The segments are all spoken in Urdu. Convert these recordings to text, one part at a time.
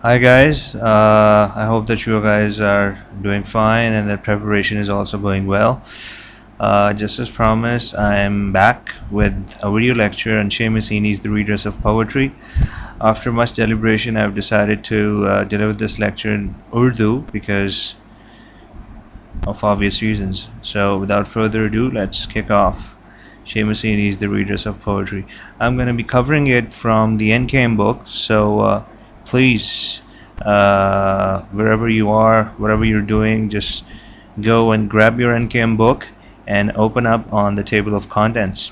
Hi guys, I hope that you guys are doing fine and that preparation is also going well. Just as promised, I am back with a video lecture on Seamus Heaney's The Redress of Poetry. After much deliberation, I've decided to deliver this lecture in Urdu because of obvious reasons. So without further ado, let's kick off Seamus Heaney's The Redress of Poetry. I'm going to be covering it from the NKM book, so please, wherever you are, whatever you're doing, just go and grab your NKM book and open up on the table of contents.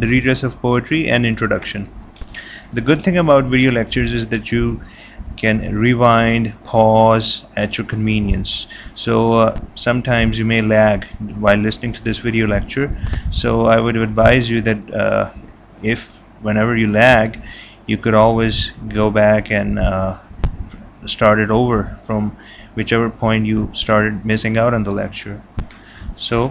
The Redress of Poetry and Introduction. The good thing about video lectures is that you can rewind, pause at your convenience. So sometimes you may lag while listening to this video lecture. So I would advise you that whenever you lag, you could always go back and start it over from whichever point you started missing out on the lecture. So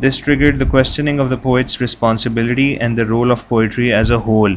This triggered the questioning of the poet's responsibility and the role of poetry as a whole.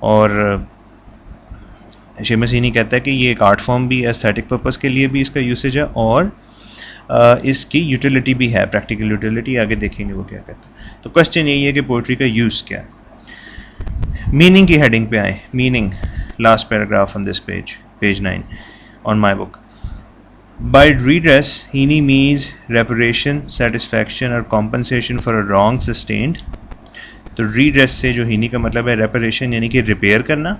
اور شیمس ہینی کہتا ہے کہ یہ ایک آرٹ فارم بھی ہے، ایستھیٹک پرپس کے لیے بھی اس کا یوسیج ہے، اور اس کی یوٹیلیٹی بھی ہے، پریکٹیکل یوٹیلیٹی آگے دیکھیں گے وہ کیا کہتا ہے. تو کوشچن یہی ہے کہ پوئٹری کا یوز کیا ہے. میننگ کی ہیڈنگ پہ آئیں. Meaning last paragraph on this page 9 on my book. By redress, Heaney means reparation, satisfaction or compensation for a wrong sustained. تو redress سے جو ہینی کا مطلب ہے ریپریشن یعنی کہ ریپیئر کرنا،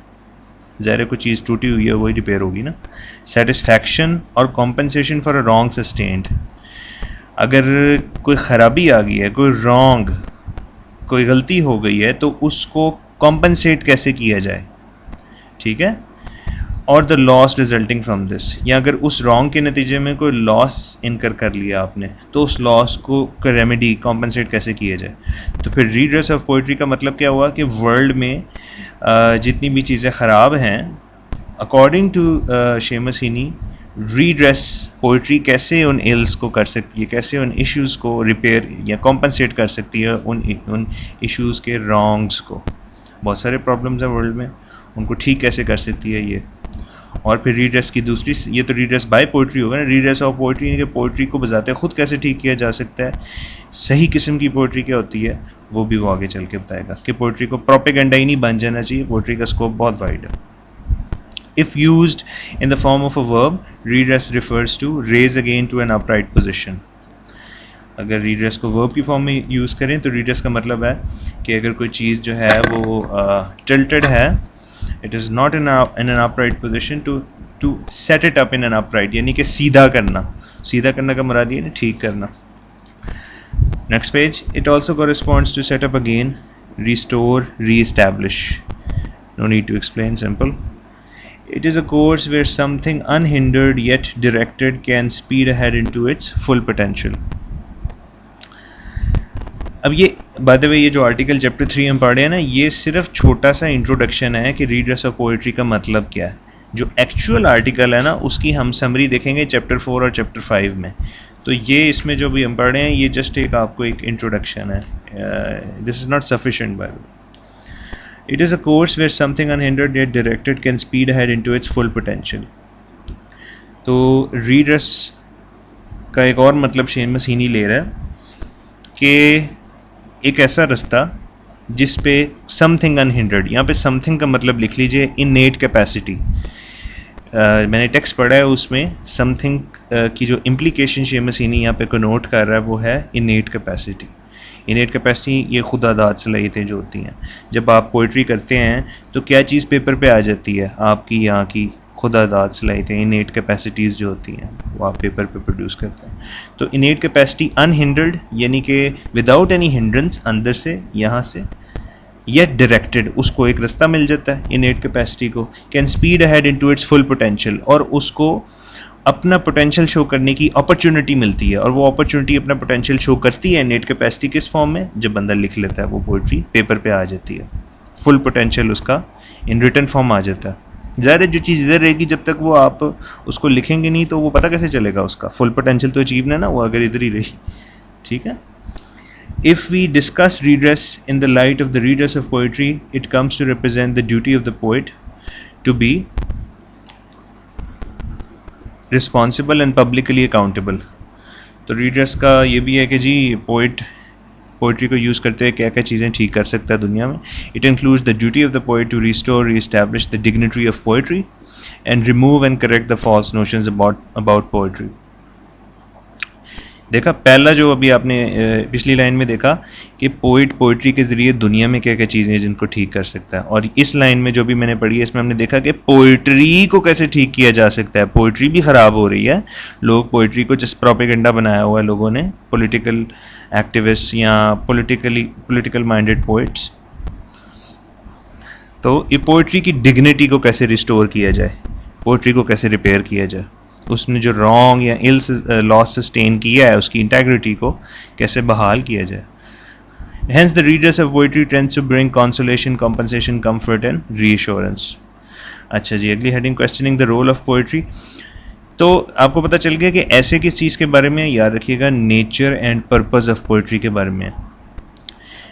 ظاہر کوئی چیز ٹوٹی ہوئی ہے وہی ریپیئر ہوگی نا. سیٹسفیکشن اور compensation for a wrong sustained, اگر کوئی خرابی آ گئی ہے، کوئی رانگ، کوئی غلطی ہو گئی ہے تو اس کو کمپنسیٹ کیسے کیا جائے، ٹھیک ہے. اور دا لاس ریزلٹنگ فرام دس، یا اگر اس رانگ کے نتیجے میں کوئی لاس انکر کر لیا آپ نے تو اس لاس کو ریمیڈی کمپنسیٹ کیسے کیا جائے. تو پھر ریڈریس آف پوئٹری کا مطلب کیا ہوا کہ ورلڈ میں جتنی بھی چیزیں خراب ہیں، according to Seamus Heaney, redress poetry کیسے ان ایلز کو کر سکتی ہے، کیسے ان ایشوز کو ریپیئر یا کمپنسیٹ کر سکتی ہے، ان ایشوز کے رانگس کو. بہت سارے پرابلمز ہیں ورلڈ میں، ان کو ٹھیک کیسے کر سکتی ہے یہ. اور پھر ریڈریس کی دوسری، یہ تو ریڈریس بائی پوئٹری ہوگا نا. ریڈریس آف پوئٹری کہ پوئٹری کو بذات خود کیسے ٹھیک کیا جا سکتا ہے، صحیح قسم کی پوئٹری کیا ہوتی ہے، وہ بھی وہ آگے چل کے بتائے گا کہ پوئٹری کو پروپیگنڈا ہی نہیں بن جانا چاہیے. پوئٹری کا اسکوپ بہت وائڈ ہے. If used in the form of a verb, redress refers to raise again to an upright position. اگر ریڈریس کو ورب کی فارم میں یوز کریں تو ریڈریس کا مطلب ہے کہ اگر کوئی چیز جو ہے وہ ٹلٹڈ ہے، it is not in an upright position, to set it up in an upright یعنی کہ سیدھا کرنا. سیدھا کرنا کا مراد یہ ہے ٹھیک کرنا. Next page. It also corresponds to set up again, restore, re-establish. No need to explain, simple. It is a course where something unhindered yet directed can speed ahead into its full potential. اب یہ بائی دا وے یہ جو آرٹیکل چیپٹر 3 ہم پڑھ رہے ہیں نا، یہ صرف چھوٹا سا انٹروڈکشن ہے کہ ریڈریس آف پوئٹری کا مطلب کیا ہے. جو ایکچوئل آرٹیکل ہے نا اس کی ہم سمری دیکھیں گے چیپٹر 4 اور چیپٹر 5 میں. تو یہ اس میں جو بھی ہم پڑھ رہے ہیں یہ جسٹ ایک آپ کو ایک انٹروڈکشن ہے. This is not sufficient by the way. It is a course where something unhindered yet directed can speed ahead into its full potential. تو ریڈریس کا ایک اور مطلب شیمس ہینی لے رہا ہے کہ ایک ایسا رستہ جس پہ سم تھنگ انہنڈرڈ، یہاں پہ سم تھنگ کا مطلب لکھ لیجئے انیٹ کیپیسٹی. میں نے ٹیکسٹ پڑھا ہے، اس میں سم تھنگ کی جو امپلیکیشن شیمس ہینی یہاں پہ کنوٹ کر رہا ہے وہ ہے انیٹ کیپیسٹی. انیٹ کیپیسٹی یہ خدا داد صلاحیتیں جو ہوتی ہیں. جب آپ پوئٹری کرتے ہیں تو کیا چیز پیپر پہ آ جاتی ہے؟ آپ کی یہاں کی خدا داد صلاحیتیں، انیٹ کیپیسٹیز جو ہوتی ہیں وہ آپ پیپر پہ پروڈیوس کرتے ہیں. تو انیٹ کیپیسٹی انہنڈرڈ یعنی کہ وداؤٹ اینی ہنڈرنس، اندر سے یہاں سے، یٹ ڈائریکٹڈ، اس کو ایک رستہ مل جاتا ہے انیٹ کیپیسٹی کو. Can speed ahead into its full potential, اور اس کو اپنا پوٹینشیل شو کرنے کی اپرچونٹی ملتی ہے. اور وہ اپرچونٹی اپنا پوٹینشیل شو کرتی ہے انیٹ کیپیسٹی کس فارم میں؟ جب بندہ لکھ لیتا ہے وہ پوئٹری پیپر پہ آ جاتی ہے، فل پوٹینشیل اس کا ان ریٹن فارم آ جاتا ہے. ظاہر ہے جو چیز ادھر رہے گی جب تک وہ آپ اس کو لکھیں گے نہیں تو وہ پتہ کیسے چلے گا اس کا فل پوٹینشیل تو اچیو نہ نا وہ اگر ادھر ہی رہی. ٹھیک ہے. If we discuss redress in the light of the redress of poetry, it comes to represent the duty of the poet to be responsible and publicly accountable. تو redress کا یہ بھی ہے کہ جی poetry کو یوز کرتے ہوئے کیا کیا چیزیں ٹھیک کر سکتا ہے دنیا میں. It includes the duty of the poet to restore, re-establish the dignity of poetry and remove and correct the false notions about poetry. دیکھا پہلا جو ابھی آپ نے پچھلی لائن میں دیکھا کہ پوئٹری کے ذریعے دنیا میں کیا کیا چیزیں ہیں جن کو ٹھیک کر سکتا ہے. اور اس لائن میں جو بھی میں نے پڑھی ہے اس میں ہم نے دیکھا کہ پوئٹری کو کیسے ٹھیک کیا جا سکتا ہے. پوئٹری بھی خراب ہو رہی ہے. لوگ پوئٹری کو جس پروپیگنڈا بنایا ہوا ہے لوگوں نے، پولیٹیکل ایکٹیوسٹ یا پولیٹیکل مائنڈیڈ پوئٹس. تو یہ پوئٹری کی ڈگنیٹی کو کیسے ریسٹور کیا جائے، پوئٹری کو کیسے ریپیئر کیا جائے، اس نے جو رانگ یا لاس سسٹین کیا ہے اس کی انٹیگریٹی کو کیسے بحال کیا جائے. Hence the redress of poetry tends to bring consolation, compensation, comfort and reassurance. اچھا جی، اگلی heading questioning the role of poetry. تو آپ کو پتہ چل گیا کہ ایسے کس چیز کے بارے میں، یاد رکھیے گا nature and purpose of poetry کے بارے میں.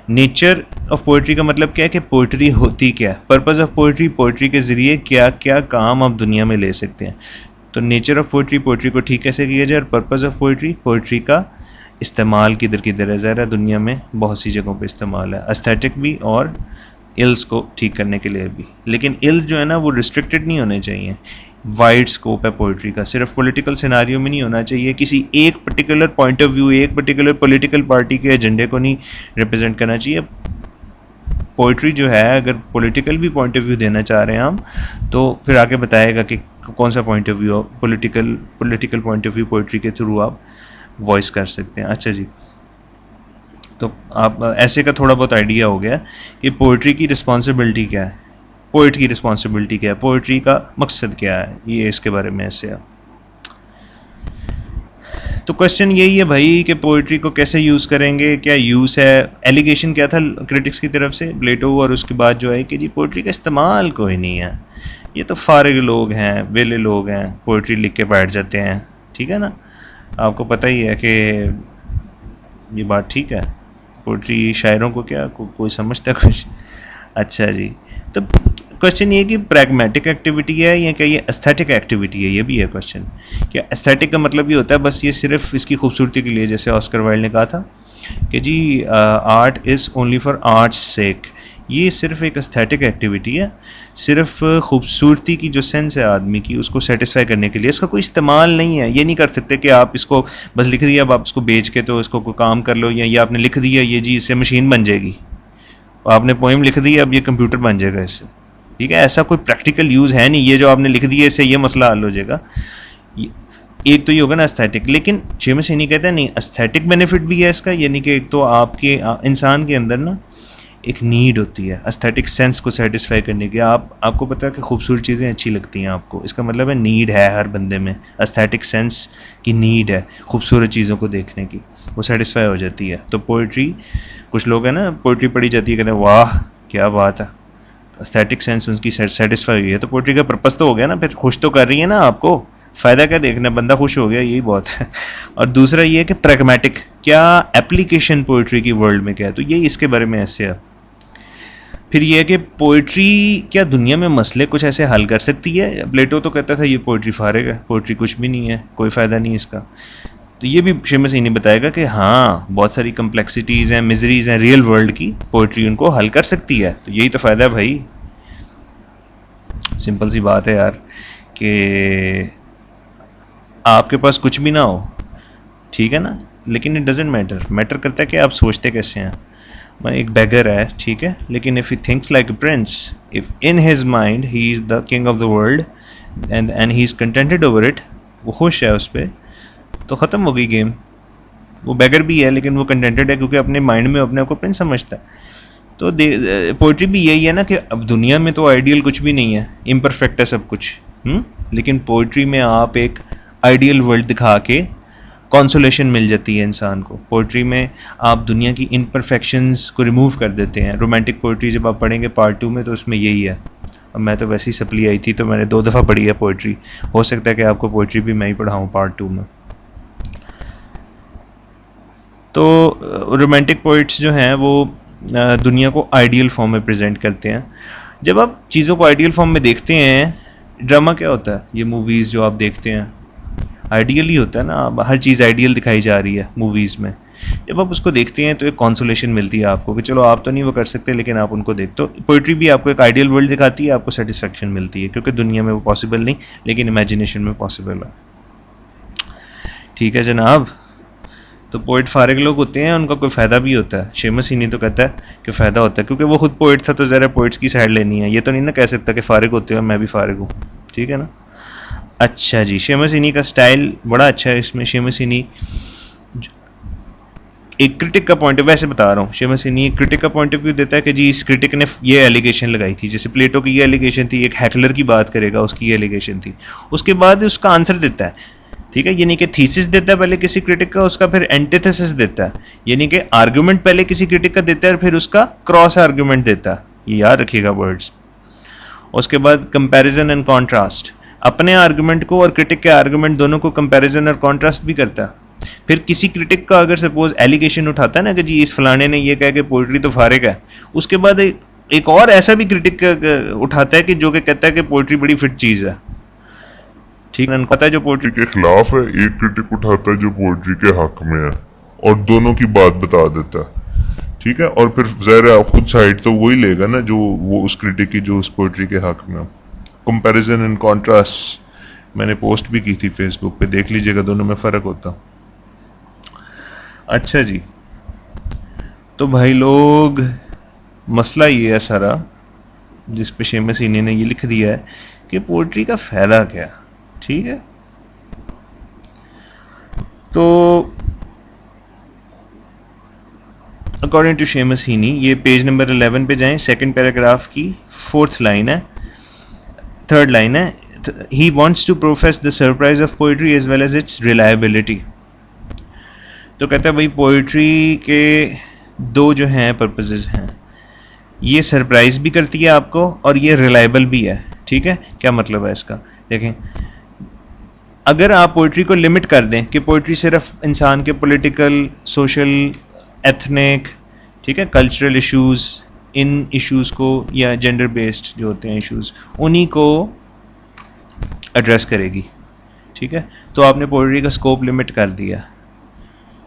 نیچر آف پوئٹری کا مطلب کیا ہے کہ پوئٹری ہوتی کیا ہے, پرپز آف پوئٹری, پوئٹری کے ذریعے کیا کیا کام آپ دنیا میں لے سکتے ہیں. تو نیچر آف پوئٹری, پوئٹری کو ٹھیک کیسے کیا جائے, اور پرپز آف پوئٹری, پوئٹری کا استعمال کدھر ہے. ظاہر ہے دنیا میں بہت سی جگہوں پہ استعمال ہے, استھیٹک بھی اور الز کو ٹھیک کرنے کے لیے بھی. لیکن الز جو ہے نا وہ ریسٹرکٹڈ نہیں ہونے چاہیے, وائڈ اسکوپ ہے پوئٹری کا, صرف پولیٹیکل سیناریو میں نہیں ہونا چاہیے, کسی ایک پرٹیکولر پوائنٹ آف ویو, ایک پرٹیکولر پولیٹیکل پارٹی کے ایجنڈے کو نہیں ریپرزینٹ کرنا چاہیے. پوئٹری جو ہے اگر پولیٹیکل بھی پوائنٹ آف ویو دینا چاہ رہے ہیں ہم, تو پھر آگے بتائے گا کہ کون سا point of view, political point of view poetry کے تھرو آپ وائس کر سکتے ہیں. اچھا جی, تو آپ ایسے کا تھوڑا بہت آئیڈیا ہو گیا کہ پوئٹری کی رسپانسبلٹی کیا ہے, پوئٹ کی رسپانسبلٹی کیا ہے, پوئٹری کا مقصد کیا ہے, یہ اس کے بارے میں ایسے ہے. تو کوشچن یہی ہے بھائی کہ پوئٹری کو کیسے یوز کریں گے, کیا یوز ہے. ایلیگیشن کیا تھا کرٹکس کی طرف سے, پلیٹو, اور اس کے بعد جو ہے کہ جی پوئٹری کا استعمال کوئی نہیں ہے, یہ تو فارغ لوگ ہیں, ویلے لوگ ہیں, پوئٹری لکھ کے بیٹھ جاتے ہیں. ٹھیک ہے نا, آپ کو پتہ ہی ہے کہ یہ بات ٹھیک ہے, پوئٹری شاعروں کو کیا کوئی سمجھتا ہے کچھ. اچھا جی, تو کوشچن یہ کہ پریگمیٹک ایکٹیویٹی ہے یا کہ یہ استھیٹک ایکٹیویٹی ہے, یہ بھی ہے کوشچن. کیا استھیٹک کا مطلب یہ ہوتا ہے بس یہ صرف اس کی خوبصورتی کے لیے, جیسے آسکر وائلڈ نے کہا تھا کہ جی art is only for art's sake, یہ صرف ایک استھیٹک ایکٹیویٹی ہے, صرف خوبصورتی کی جو سینس ہے آدمی کی اس کو سیٹسفائی کرنے کے لیے, اس کا کوئی استعمال نہیں ہے. یہ نہیں کر سکتے کہ آپ اس کو بس لکھ دیا, اب آپ اس کو بیچ کے تو اس کو کوئی کام کر لو, یا یہ آپ نے لکھ دیا یہ جی اس سے مشین بن جائے گی, آپ نے پوئم لکھ دی اب یہ کمپیوٹر بن جائے گا اس سے. ٹھیک ہے, ایسا کوئی پریکٹیکل یوز ہے نہیں, یہ جو آپ نے لکھ دیا اس سے یہ مسئلہ حل ہو جائے گا. ایک تو یہ ہوگا نا استھیٹک, لیکن شیمس نہیں کہتا نہیں استھیٹک بینیفٹ بھی ہے اس کا, یعنی کہ ایک تو آپ کے انسان کے اندر نا ایک نیڈ ہوتی ہے استھیٹک سینس کو سیٹسفائی کرنے کی. آپ کو پتا ہے کہ خوبصورت چیزیں اچھی لگتی ہیں آپ کو, اس کا مطلب ہے نیڈ ہے ہر بندے میں, استھیٹک سینس کی نیڈ ہے خوبصورت چیزوں کو دیکھنے کی, وہ سیٹسفائی ہو جاتی ہے. تو پوئٹری, کچھ لوگ ہیں نا پوئٹری پڑھی جاتی ہے کہتے ہیں واہ کیا بات ہے, استھیٹک سینس ان کی سیٹسفائی ہوئی ہے, تو پوئٹری کا پرپس تو ہو گیا نا, پھر خوش تو کر رہی ہے نا آپ کو, فائدہ کیا دیکھنا, بندہ خوش ہو گیا یہی بہت ہے. اور دوسرا یہ ہے کہ پریگمیٹک, کیا اپلیکیشن پوئٹری کی ورلڈ میں کیا ہے, تو یہی اس کے بارے میں ایسے ہے. پھر یہ ہے کہ پوئٹری کیا دنیا میں مسئلے کچھ ایسے حل کر سکتی ہے. پلیٹو تو کہتا تھا یہ پوئٹری فارغ ہے, پوئٹری کچھ بھی نہیں ہے, کوئی فائدہ نہیں اس کا. تو یہ بھی شیمس نہیں بتائے گا کہ ہاں بہت ساری کمپلیکسٹیز ہیں, میزریز ہیں ریئل ورلڈ کی, پوئٹری ان کو حل کر سکتی ہے. تو یہی تو فائدہ ہے بھائی, سمپل سی بات ہے یار, کہ آپ کے پاس کچھ بھی نہ ہو, ٹھیک ہے نا, لیکن اٹ ڈزنٹ میٹر, میٹر کرتا ہے کہ آپ سوچتے کیسے ہیں. ایک بیگر ہے ٹھیک ہے, لیکن if he thinks like a prince, if in his mind he is the king of the world and he is contented over it, وہ خوش ہے اس پہ, تو ختم ہو گئی گیم. وہ بیگر بھی ہے لیکن وہ کنٹینٹڈ ہے کیونکہ اپنے مائنڈ میں اپنے آپ کو پرنس سمجھتا ہے. تو پوئٹری بھی یہی ہے نا کہ اب دنیا میں تو آئیڈیل کچھ بھی نہیں ہے, امپرفیکٹ ہے سب کچھ, لیکن پوئٹری میں آپ ایک آئیڈیل ورلڈ دکھا کے کانسولیشن مل جاتی ہے انسان کو. پوئٹری میں آپ دنیا کی امپرفیکشنز کو ریموو کر دیتے ہیں. رومانٹک پوئٹری جب آپ پڑھیں گے پارٹ 2 میں تو اس میں یہی ہے. اب میں تو ویسے ہی سپلی آئی تھی تو میں نے 2 دفعہ پڑھی ہے پوئٹری, ہو سکتا ہے کہ آپ کو پوئٹری بھی میں ہی پڑھاؤں پارٹ 2 میں. تو رومانٹک پوئٹس جو ہیں وہ دنیا کو آئیڈیل فارم میں پریزنٹ کرتے ہیں. جب آپ چیزوں کو آئیڈیل فارم میں دیکھتے ہیں, ڈرامہ کیا ہوتا ہے, یہ موویز جو آپ دیکھتے ہیں آئیڈیل ہی ہوتا ہے نا, ہر چیز آئیڈیل دکھائی جا رہی ہے موویز میں. جب آپ اس کو دیکھتے ہیں تو ایک کانسولیشن ملتی ہے آپ کو کہ چلو آپ تو نہیں وہ کر سکتے لیکن آپ ان کو دیکھ. تو پوئٹری بھی آپ کو ایک آئیڈیل ورلڈ دکھاتی ہے, آپ کو سیٹسفیکشن ملتی ہے کیونکہ دنیا میں وہ پاسبل نہیں لیکن امیجنیشن میں پاسبل ہے. ٹھیک ہے جناب, تو پوئٹ فارغ لوگ ہوتے ہیں, ان کا کوئی فائدہ بھی ہوتا ہے. شیمس ہی نہیں تو کہتا ہے کہ فائدہ ہوتا ہے کیونکہ وہ خود پوئٹ تھا تو ذرا پوئٹس کی سائڈ لینی ہے. یہ تو نہیں نا کہہ سکتا کہ فارغ ہوتے ہیں اور میں بھی فارغ ہوں, ٹھیک ہے نا. اچھا جی, شیمس ہینی کا سٹائل بڑا اچھا ہے. اس میں شیمس ہینی ایک کرٹک کا پوائنٹ, ویسے بتا رہا ہوں, شیمس ہینی ایک کرٹک کا پوائنٹ آف ویو دیتا ہے کہ جی اس کرٹک نے یہ ایلیگیشن لگائی تھی, جیسے پلیٹو کی یہ ایلیگیشن تھی, ایک ہیٹلر کی بات کرے گا اس کی یہ ایلیگیشن تھی, اس کے بعد اس کا آنسر دیتا ہے. ٹھیک ہے, یعنی کہ تھیسس دیتا ہے پہلے کسی کرٹک کا, اس کا پھر اینٹیتھسس دیتا ہے, یعنی کہ آرگومنٹ پہلے کسی کرٹک کا دیتا ہے اور پھر اس کا کراس آرگومنٹ دیتا ہے. یہ یاد رکھیے گا ورڈز. اس کے بعد کمپیریزن اینڈ کانٹراسٹ, اپنے آرگومنٹ کو اور کرٹک کے آرگومنٹ دونوں کو کمپیریزن اور کانٹراسٹ بھی کرتا ہے. پھر کسی کرٹک کا اگر سپوز ایلیگیشن اٹھاتا ہے نا کہ جی اس فلانے نے یہ کہا کہ پوئٹری تو فارغ ہے, اس کے بعد ایک اور ایسا بھی کرٹک اٹھاتا ہے کہ جو کہ کہتا ہے کہ پوئٹری بڑی فٹ چیز ہے, ٹھیک ہے, پتا ہے جو پوئٹری کے خلاف ہے, ایک کرٹک اٹھاتا ہے جو پوئٹری کے حق میں ہے اور دونوں کی بات بتا دیتا ہے, ٹھیک ہے, اور پھر ظاہر خود سائڈ تو وہی لے گا نا جو وہ اس کرٹک کی جو اس پوئٹری کے حق میں. کمپیریزن اینڈ کانٹراسٹ میں نے پوسٹ بھی کی تھی فیس بک پہ, دیکھ لیجئے گا, دونوں میں فرق ہوتا. اچھا جی, تو بھائی لوگ مسئلہ یہ ہے سارا جس پہ شیمس اینی نے یہ لکھ دیا ہے کہ پوئٹری کا فائدہ کیا, ٹھیک ہے. تو اکارڈنگ ٹو شیمس اینی, یہ پیج نمبر 11 پہ جائیں, سیکنڈ پیراگراف کی 4th لائن ہے, 3rd لائن ہے. He wants to profess the surprise of poetry as well as its reliability. تو کہتا ہے بھائی پوئٹری کے دو جو ہیں پرپزز ہیں, یہ سرپرائز بھی کرتی ہے آپ کو اور یہ ریلائبل بھی ہے, ٹھیک ہے. کیا مطلب ہے اس کا, دیکھیں, اگر آپ پوئٹری کو لمٹ کر دیں کہ پوئٹری صرف انسان کے پولیٹیکل, سوشل, ایتھنک, ٹھیک ہے, کلچرل ایشوز, ان ایشوز کو, یا جینڈر بیسڈ جو ہوتے ہیں ایشوز, انہی کو ایڈریس کرے گی, ٹھیک ہے, تو آپ نے پوئٹری کا سکوپ لمٹ کر دیا,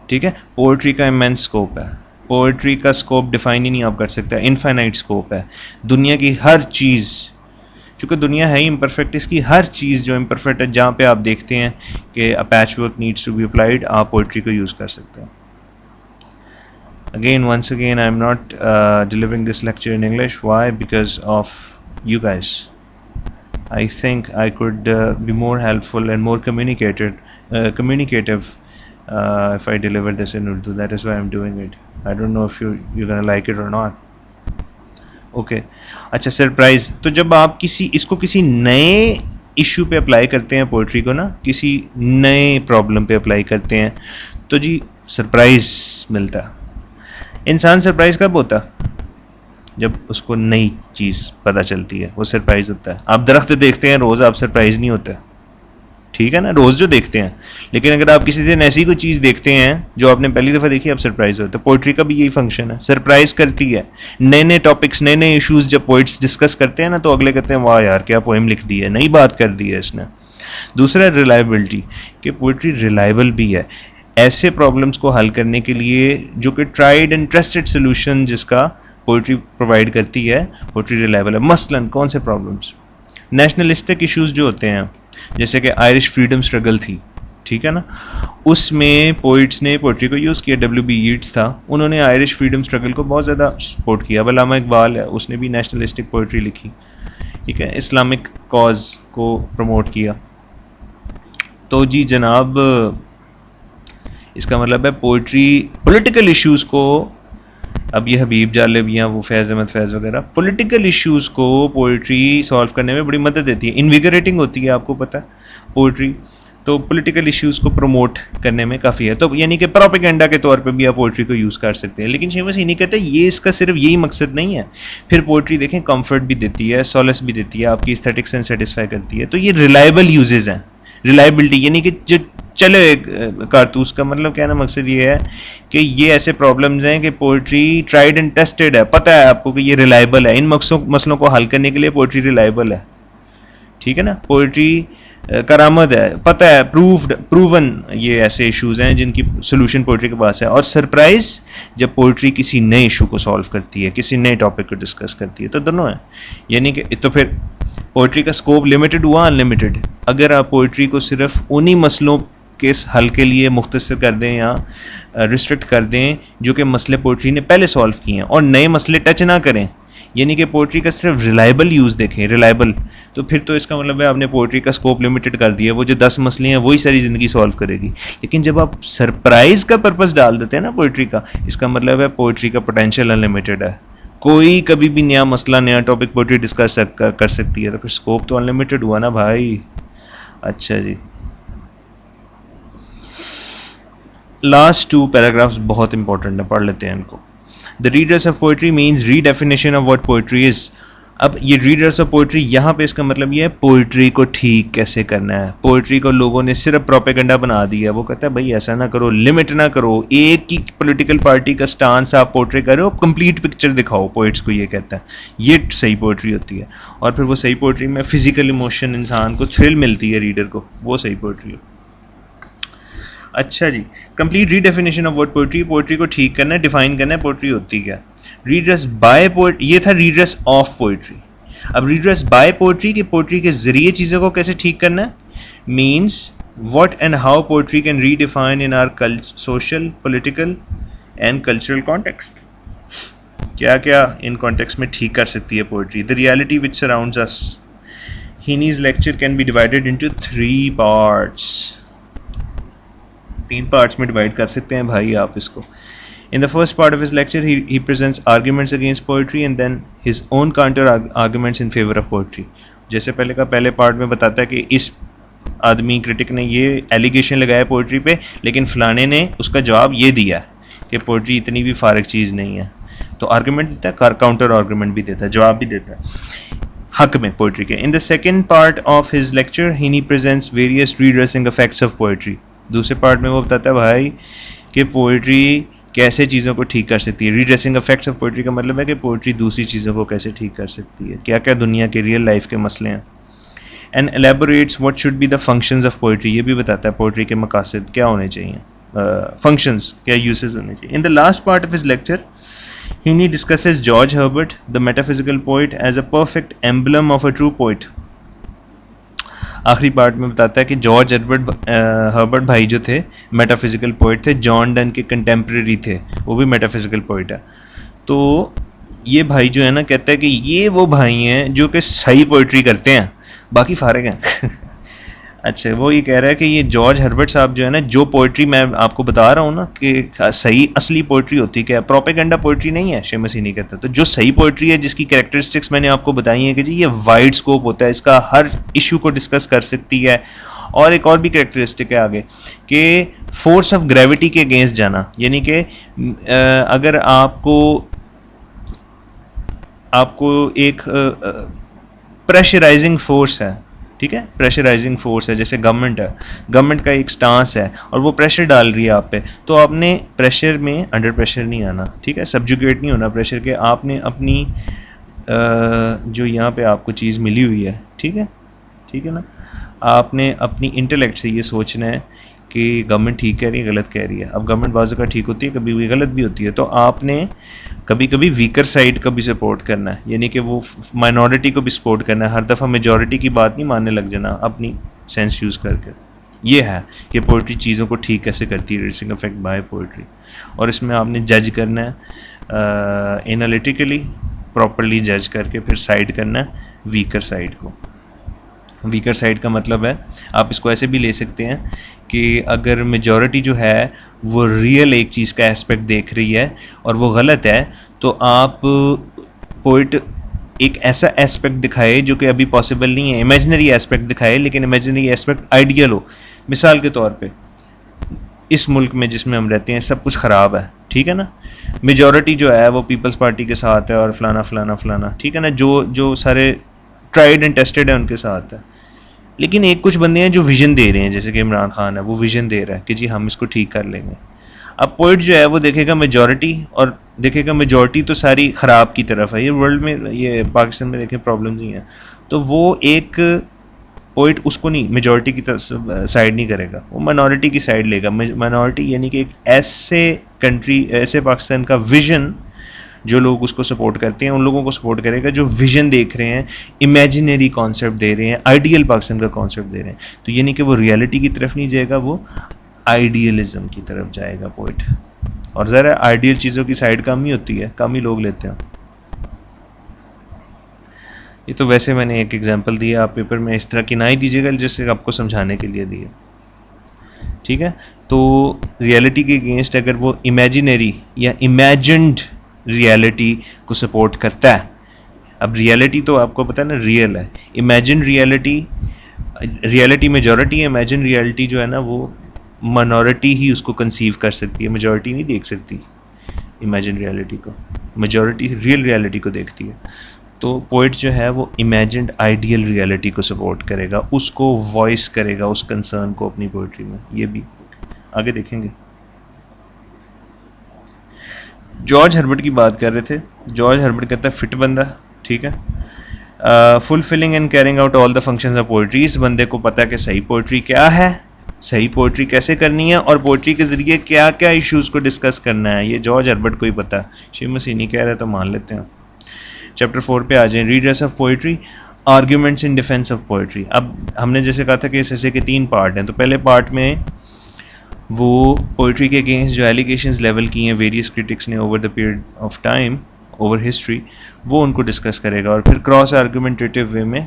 ٹھیک ہے. پوئٹری کا امینس سکوپ ہے, پوئٹری کا سکوپ ڈیفائن ہی نہیں آپ کر سکتا, انفائنائٹ سکوپ ہے. دنیا کی ہر چیز, چونکہ دنیا ہے ہی امپرفیکٹ, اس کی ہر چیز جو امپرفیکٹ ہے, جہاں پہ آپ دیکھتے ہیں کہ a patchwork needs to be applied, آپ پوئٹری کو یوز کر سکتے ہیں. Once again, I'm not delivering this lecture in English. Why? Because of you guys. I think I could be more helpful and more communicative if I deliver this in Urdu. That is why I'm doing it. I don't know if you're gonna like it or not. Okay. اچھا, سرپرائز. تو جب آپ اس کو کسی نئے ایشو پہ اپلائی کرتے ہیں, پوئٹری کو نا کسی نئے پرابلم پہ اپلائی کرتے ہیں, تو جی سرپرائز ملتا ہے. انسان سرپرائز کب ہوتا, جب اس کو نئی چیز پتہ چلتی ہے, وہ سرپرائز ہوتا ہے. آپ درخت دیکھتے ہیں روز, آپ سرپرائز نہیں ہوتے, ٹھیک ہے نا, روز جو دیکھتے ہیں. لیکن اگر آپ کسی دن ایسی کوئی چیز دیکھتے ہیں جو آپ نے پہلی دفعہ دیکھی, آپ سرپرائز ہوتے ہیں. پوئٹری کا بھی یہی فنکشن ہے, سرپرائز کرتی ہے. نئے نئے ٹاپکس, نئے نئے ایشوز جب پوئٹس ڈسکس کرتے ہیں نا, تو اگلے کہتے ہیں واہ یار کیا پوئم لکھ دی ہے, نئی بات کر دی ہے اس نے. دوسرا ریلائبلٹی, کہ پوئٹری ریلائبل بھی ہے ایسے پرابلمس کو حل کرنے کے لیے جو کہ ٹرائیڈ اینڈ ٹرسٹڈ سولوشن جس کا پوئٹری پرووائڈ کرتی ہے, پوئٹری ریلائبل ہے. مثلاً کون سے پرابلمس, نیشنلسٹک ایشوز جو ہوتے ہیں, جیسے کہ آئرش فریڈم اسٹرگل تھی, ٹھیک ہے نا, اس میں پوئٹس نے پوئٹری کو یوز کیا. W.B. Yeats تھا, انہوں نے آئرش فریڈم اسٹرگل کو بہت زیادہ سپورٹ کیا. علامہ اقبال ہے, اس نے بھی نیشنلسٹک پوئٹری لکھی, ٹھیک ہے, اسلامک کاز کو پروموٹ کیا. تو جی جناب, اس کا مطلب ہے پوئٹری پولیٹیکل ایشوز کو, اب یہ حبیب جالب یا وہ فیض احمد فیض وغیرہ, پولیٹیکل ایشوز کو پوئٹری سالو کرنے میں بڑی مدد دیتی ہے. انویگریٹنگ ہوتی ہے, آپ کو پتہ ہے پوئٹری, تو پولیٹیکل ایشوز کو پروموٹ کرنے میں کافی ہے. تو یعنی کہ پروپیگنڈا کے طور پہ بھی آپ پوئٹری کو یوز کر سکتے ہیں. لیکن شیمس اینی کہتے ہیں یہ اس کا صرف یہی مقصد نہیں ہے. پھر پوئٹری دیکھیں کمفرٹ بھی دیتی ہے, سولس بھی دیتی ہے, آپ کی ایستھیٹک سینس سیٹسفائی کرتی ہے. تو یہ ریلائبل یوزز ہیں. ریلائبلٹی یعنی کہ جو چلے کارتوس کا مطلب کہنا مقصد یہ ہے کہ یہ ایسے پرابلمز ہیں کہ پوئٹری ٹرائیڈ اینڈ ٹیسٹڈ ہے, پتہ ہے آپ کو کہ یہ ریلائبل ہے. ان مسئلوں کو حل کرنے کے لیے پوئٹری ریلائبل ہے, ٹھیک ہے نا. پوئٹری کرامت ہے, پتہ ہے, پروون یہ ایسے ایشوز ہیں جن کی سولوشن پوئٹری کے پاس ہے. اور سرپرائز جب پوئٹری کسی نئے ایشو کو سالو کرتی ہے, کسی نئے ٹاپک کو ڈسکس کرتی ہے, تو دونوں ہیں. یعنی کہ تو پھر پوئٹری کا سکوپ لمیٹڈ ہوا انلمیٹڈ. اگر آپ پوئٹری کو صرف انہی مسئلوں کے حل کے لیے مختصر کر دیں یا ریسٹرکٹ کر دیں جو کہ مسئلے پوئٹری نے پہلے سالو کیے ہیں, اور نئے مسئلے ٹچ نہ کریں, یعنی کہ پوئٹری کا صرف ریلائبل یوز دیکھیں, ریلائبل, تو پھر تو اس کا مطلب ہے آپ نے پوئٹری کا سکوپ لمیٹڈ کر دیا. وہ جو 10 مسئلے ہیں وہی ساری زندگی سالو کرے گی. لیکن جب آپ سرپرائز کا پرپس ڈال دیتے ہیں نا پوئٹری کا, اس کا مطلب ہے پوئٹری کا پوٹینشیل انلمیٹڈ ہے. کوئی کبھی بھی نیا مسئلہ, نیا ٹاپک پوئٹری ڈسکس کر سکتی ہے. تو پھر سکوپ تو انلمیٹڈ ہوا نا بھائی. اچھا جی, لاسٹ 2 پیراگرافز بہت امپورٹنٹ ہیں, پڑھ لیتے ہیں ان کو. The readers of poetry means redefinition of what poetry is. اب یہ ریڈرس آف پوئٹری یہاں پہ اس کا مطلب یہ ہے پوئٹری کو ٹھیک کیسے کرنا ہے. پوئٹری کو لوگوں نے صرف پروپیگنڈا بنا دیا. وہ کہتا ہے بھائی ایسا نہ کرو, لمٹ نہ کرو, ایک ہی پولیٹیکل پارٹی کا سٹانس آپ پورٹری کرو, کمپلیٹ پکچر دکھاؤ. پوئٹس کو یہ کہتا ہے, یہ صحیح پوئٹری ہوتی ہے. اور پھر وہ صحیح پوئٹری میں فزیکل ایموشن, انسان کو تھرل ملتی ہے ریڈر کو, وہ صحیح پوئٹری ہو. اچھا جی, complete redefinition of word poetry. Poetry کو ٹھیک کرنا ہے, ڈیفائن کرنا ہے پوئٹری ہوتی کیا. ریڈرس بائی پوئٹری, یہ تھا ریڈرس آف پوئٹری. اب ریڈرس بائی پوئٹری کہ پوئٹری کے ذریعے چیزوں کو کیسے ٹھیک کرنا ہے, means what and how poetry can redefine in our social, political and cultural context. کیا کیا ان کانٹیکسٹ میں ٹھیک کر سکتی ہے poetry. The reality which surrounds us. Heaney's lecture can be divided into 3 parts. 3 parts میں ڈیوائڈ کر سکتے ہیں بھائی آپ اس کو. In the first part of his lecture, he presents arguments against poetry and then his own counter arguments in favor of poetry. جیسے پہلے کا پہلے پارٹ میں بتاتا ہے کہ اس آدمی کرٹک نے یہ ایلیگیشن لگایا پوئٹری پہ, لیکن فلانے نے اس کا جواب یہ دیا کہ پوئٹری اتنی بھی فارغ چیز نہیں ہے. تو آرگومنٹ دیتا ہے, کاؤنٹر آرگومنٹ بھی دیتا ہے, جواب بھی دیتا ہے حق میں پوئٹری کے. In the second part of his lecture, he presents various redressing effects of poetry. دوسرے پارٹ میں وہ بتاتا ہے بھائی کہ پوئٹری کیسے چیزوں کو ٹھیک کر سکتی ہے. ریڈریسنگ افیکٹس آف پوئٹری کا مطلب ہے کہ پوئٹری دوسری چیزوں کو کیسے ٹھیک کر سکتی ہے, کیا کیا دنیا کے ریئل لائف کے مسئلے ہیں. And elaborates what should be the functions of poetry. یہ بھی بتاتا ہے پوئٹری کے مقاصد کیا ہونے چاہیے, فنکشنز کیا یوزز ہونے چاہیے. In the last part of his lecture he discusses George Herbert the metaphysical poet as a perfect emblem of a true poet. آخری پارٹ میں بتاتا ہے کہ جارج ہربرٹ بھائی جو تھے میٹافزیکل پوئٹ تھے, جان ڈن کے کنٹمپریری تھے, وہ بھی میٹافزیکل پوئٹ ہے. تو یہ بھائی جو ہے نا کہتا ہے کہ یہ وہ بھائی ہیں جو کہ صحیح پوئٹری کرتے ہیں, باقی فارغ ہیں. اچھا, وہ یہ کہہ رہا ہے کہ یہ جارج ہربرٹ صاحب جو ہے نا, جو پوئٹری میں آپ کو بتا رہا ہوں نا کہ صحیح اصلی پوئٹری ہوتی ہے, پروپیگنڈا پوئٹری نہیں ہے, شیخ مسیح نہیں کہتا. تو جو صحیح پوئٹری ہے جس کی کریکٹرسٹکس میں نے آپ کو بتائی ہیں کہ جی یہ وائڈ اسکوپ ہوتا ہے, اس کا ہر ایشو کو ڈسکس کر سکتی ہے. اور ایک اور بھی کریکٹرسٹک ہے آگے کہ فورس آف گریوٹی کے اگینسٹ جانا, یعنی کہ اگر آپ کو ایک پریشرائزنگ فورس ہے, ٹھیک ہے, پریشرائزنگ فورس ہے, جیسے گورنمنٹ ہے, گورنمنٹ کا ایک سٹانس ہے اور وہ پریشر ڈال رہی ہے آپ پہ, تو آپ نے پریشر میں انڈر پریشر نہیں آنا, ٹھیک ہے, سبجوگیٹ نہیں ہونا پریشر کے. آپ نے اپنی جو یہاں پہ آپ کو چیز ملی ہوئی ہے, ٹھیک ہے نا, آپ نے اپنی انٹلیکٹ سے یہ سوچنا ہے کہ گورنمنٹ ٹھیک کہہ رہی ہے غلط کہہ رہی ہے. اب گورنمنٹ بعض اوقات ٹھیک ہوتی ہے, کبھی بھی غلط بھی ہوتی ہے, تو آپ نے کبھی کبھی ویکر سائڈ کو بھی سپورٹ کرنا ہے, یعنی کہ وہ مائنورٹی کو بھی سپورٹ کرنا ہے. ہر دفعہ میجورٹی کی بات نہیں ماننے لگ جانا اپنی سینس یوز کر کے. یہ ہے کہ پوئٹری چیزوں کو ٹھیک کیسے کرتی ہے, ریڈرسنگ افیکٹ بائی پوئٹری. اور اس میں آپ نے جج کرنا ہے انالیٹیکلی, پراپرلی جج کر کے پھر سائڈ کرنا ہے ویکر سائڈ کو. ویکر سائڈ کا مطلب ہے, آپ اس کو ایسے بھی لے سکتے ہیں کہ اگر میجورٹی جو ہے وہ ریئل ایک چیز کا ایسپیکٹ دیکھ رہی ہے اور وہ غلط ہے, تو آپ پوئٹ ایک ایسا ایسپیکٹ دکھائے جو کہ ابھی پاسبل نہیں ہے, امیجنری ایسپیکٹ دکھائے, لیکن امیجنری ایسپیکٹ آئیڈیل ہو. مثال کے طور پہ اس ملک میں جس میں ہم رہتے ہیں سب کچھ خراب ہے, ٹھیک ہے نا, میجورٹی جو ہے وہ پیپلز پارٹی کے ساتھ ہے اور فلانا فلانا فلانا, ٹھیک ہے نا, جو سارے ٹرائیڈ اینڈ ٹیسٹڈ ہے ان کے ساتھ ہے. لیکن ایک کچھ بندے ہیں جو ویژن دے رہے ہیں, جیسے کہ عمران خان ہے, وہ ویژن دے رہا ہے کہ جی ہم اس کو ٹھیک کر لیں گے. اب پوئٹ جو ہے وہ دیکھے گا میجورٹی, اور دیکھے گا میجورٹی تو ساری خراب کی طرف ہے. یہ ورلڈ میں, یہ پاکستان میں دیکھیں پرابلم نہیں ہے, تو وہ ایک پوئٹ اس کو نہیں, میجورٹی کی سائڈ نہیں کرے گا, وہ مائنورٹی کی سائڈ لے گا. مائنورٹی یعنی کہ ایک ایسے کنٹری, ایسے پاکستان کا ویژن جو لوگ اس کو سپورٹ کرتے ہیں, ان لوگوں کو سپورٹ کرے گا جو ویژن دیکھ رہے ہیں, امیجنری کانسیپٹ دے رہے ہیں, آئیڈیل پاکستان کا کانسیپٹ دے رہے ہیں. تو یعنی کہ وہ ریالٹی کی طرف نہیں جائے گا, وہ آئیڈیلزم کی طرف جائے گا پوئٹ. اور ذرا آئیڈیل چیزوں کی سائڈ کم ہی ہوتی ہے, کم ہی لوگ لیتے ہیں. یہ تو ویسے میں نے ایک ایگزامپل دیا, آپ پیپر میں اس طرح کی نہ ہی دیجیے گا, جس سے آپ کو سمجھانے کے لیے دیا, ٹھیک ہے. تو ریالٹی کے اگینسٹ اگر وہ امیجنری یا امیجنڈ ریالٹی کو سپورٹ کرتا ہے. اب ریالٹی تو آپ کو پتہ ہے نا ریئل ہے, امیجن ریالٹی میجورٹی ہے, امیجن ریالٹی جو ہے نا وہ مائنورٹی ہی اس کو کنسیو کر سکتی ہے, میجورٹی نہیں دیکھ سکتی امیجن ریالٹی کو, میجورٹی ریئل ریالٹی کو دیکھتی ہے. تو پوئٹ جو ہے وہ امیجنڈ آئیڈیل ریئلٹی کو سپورٹ کرے گا, اس کو وائس کرے گا, اس کنسرن کو اپنی پوئٹری میں. یہ بھی آگے دیکھیں گے. جارج ہربرٹ کی بات کر رہے تھے. جارج ہربرٹ کہتا ہے فٹ بندہ, ٹھیک ہے, fulfilling and carrying out all the functions of poetry. اس بندے کو پتا کہ صحیح پوئٹری کیا ہے, صحیح پوئٹری کیسے کرنی ہے, اور پوئٹری کے ذریعے کیا کیا ایشوز کو ڈسکس کرنا ہے. یہ جارج ہربرٹ کو ہی پتا. شیو مسینی کہہ رہا ہے تو مان لیتے ہیں. چیپٹر 4 پہ آ جائیں. Redress of poetry, arguments in defence of poetry. اب ہم نے جیسے کہا تھا کہ اس ایسے کے 3 پارٹ ہیں. تو پہلے پارٹ میں وہ پوئٹری کے اگینسٹ جو ایلیگیشنز لیول کی ہیں ویریس کرٹکس نے over the period of time, over history, وہ ان کو ڈسکس کرے گا. اور پھر کراس آرگومنٹیٹیو وے میں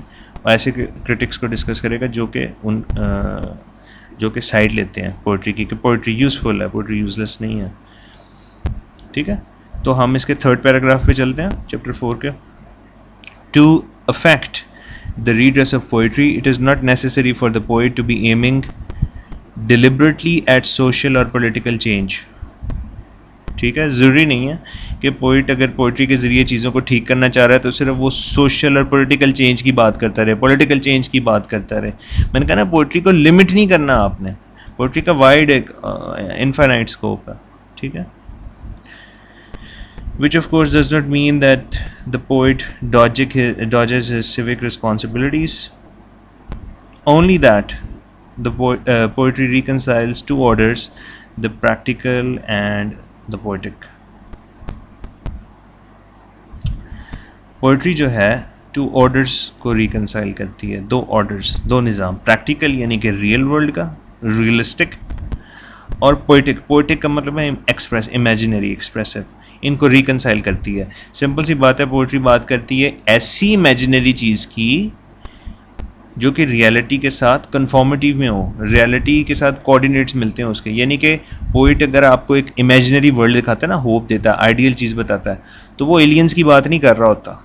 ایسے کرٹکس کو ڈسکس کرے گا جو کہ سائڈ لیتے ہیں پوئٹری کی, کہ پوئٹری یوزفل ہے, پوئٹری یوزلیس نہیں ہے. ٹھیک ہے, تو ہم اس کے 3rd پیراگراف پہ چلتے ہیں چیپٹر 4 کے. To effect the redress of poetry, it is not necessary for the poet to be aiming deliberately at social or political change. ٹھیک ہے, ضروری نہیں ہے کہ پوئٹ اگر پوئٹری کے ذریعے چیزوں کو ٹھیک کرنا چاہ رہا ہے تو صرف وہ سوشل اور پولیٹیکل چینج کی بات کرتا رہے, پولیٹیکل چینج کی بات کرتا رہے. میں نے کہا نا پوئٹری کو لمٹ نہیں کرنا آپ نے, پوئٹری کا وائڈ ایک انفائنائٹ اسکوپ ہے. ٹھیک ہے, which of course does not mean that the poet dodges his civic responsibilities, only that the poetry reconciles 2 orders, the practical and the poetic. poetry جو ہے 2 orders کو reconcile کرتی ہے, 2 orders, 2 نظام. practical یعنی کہ ریئل ورلڈ کا, ریئلسٹک, اور poetic کا مطلب ہے ایکسپریس, امیجنری, ایکسپریسو. ان کو ریکنسائل کرتی ہے. سمپل سی بات ہے, پوئٹری بات کرتی ہے ایسی امیجنری چیز کی جو کہ ریالٹی کے ساتھ کنفارمیٹیو میں ہو, ریالٹی کے ساتھ کوآرڈینیٹس ملتے ہیں اس کے. یعنی کہ پوئٹ اگر آپ کو ایک امیجنری ورلڈ دکھاتا ہے نا, ہوپ دیتا ہے, آئیڈیل چیز بتاتا ہے, تو وہ ایلینز کی بات نہیں کر رہا ہوتا,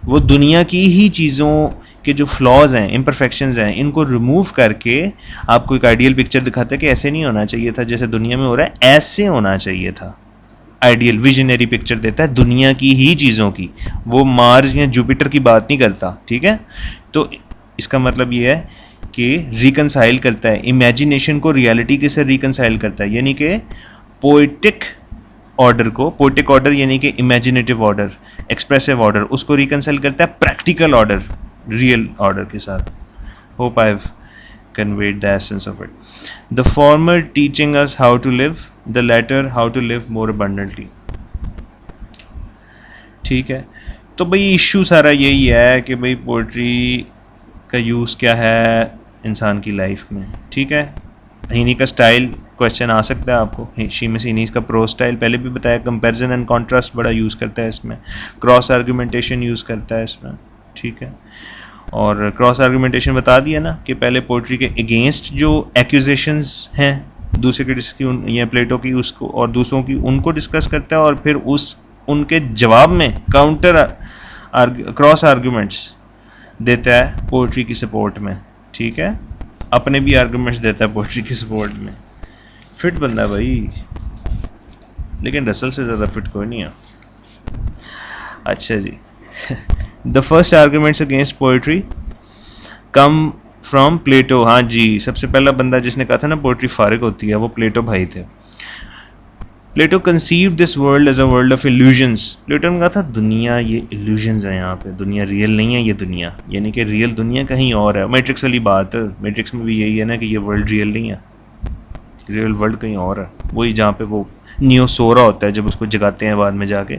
وہ دنیا کی ہی چیزوں کے جو فلاز ہیں, امپرفیکشنز ہیں, ان کو ریموو کر کے آپ کو ایک آئیڈیل پکچر دکھاتا ہے کہ ایسے نہیں ہونا چاہیے تھا جیسے دنیا میں ہو رہا ہے, ایسے ہونا چاہیے تھا. آئیڈیل ویژنری پکچر دیتا ہے دنیا کی ہی چیزوں کی, وہ مارس یا جوپیٹر کی بات نہیں کرتا. ٹھیک ہے, تو اس کا مطلب یہ ہے کہ ریکنسائل کرتا ہے امیجنیشن کو ریالٹی کے ساتھ ریکنسائل کرتا ہے. یعنی کہ پوئٹک آرڈر کو, پوئٹک آرڈر یعنی کہ امیجنیٹو آرڈر, ایکسپریسو آرڈر, اس کو ریکنسائل کرتا ہے پریکٹیکل آرڈر, ریئل آرڈر کے ساتھ. Hope I have conveyed the essence of it. The former teaching us how to live, the latter how to live more abundantly. ٹھیک ہے, تو بھئی ایشو سارا یہی ہے کہ بھئی پوئٹری کا یوز کیا ہے انسان کی لائف میں. ٹھیک ہے, ہینی کا سٹائل کوشچن آ سکتا ہے آپ کو. شیمس ہینی کا پرو سٹائل پہلے بھی بتایا, کمپیریزن اینڈ کانٹراسٹ بڑا یوز کرتا ہے اس میں, کراس آرگومنٹیشن یوز کرتا ہے اس میں. ٹھیک ہے, اور کراس آرگومنٹیشن بتا دیا نا کہ پہلے پوئٹری کے اگینسٹ جو ایکوزیشنز ہیں دوسرے کی یا پلیٹو کی, اس کو اور دوسروں کی, ان کو ڈسکس کرتا ہے, اور پھر ان کے جواب میں کاؤنٹر کراس آرگومنٹس دیتا ہے پوئٹری کی سپورٹ میں. ٹھیک ہے, اپنے بھی آرگومنٹس دیتا ہے پوئٹری کی سپورٹ میں. فٹ بندہ بھائی, لیکن رسل سے زیادہ فٹ کوئی نہیں ہے. اچھا جی, the first arguments against poetry come from Plato. ہاں جی, سب سے پہلا بندہ جس نے کہا تھا نا پوئٹری فارغ ہوتی ہے وہ پلیٹو بھائی تھے. Plato conceived this world as a world of illusions. Plato نے کہا تھا دنیا یہ illusions ہیں, یہاں پہ دنیا ریئل نہیں ہے, یہ دنیا یعنی کہ ریئل دنیا کہیں اور ہے. میٹرکس والی بات, میٹرکس میں بھی یہی ہے نا کہ یہ ورلڈ ریئل نہیں ہے, ریئل ورلڈ کہیں اور ہے, وہی جہاں پہ وہ نیو سو رہا ہوتا ہے جب اس کو جگاتے ہیں بعد میں جا کے.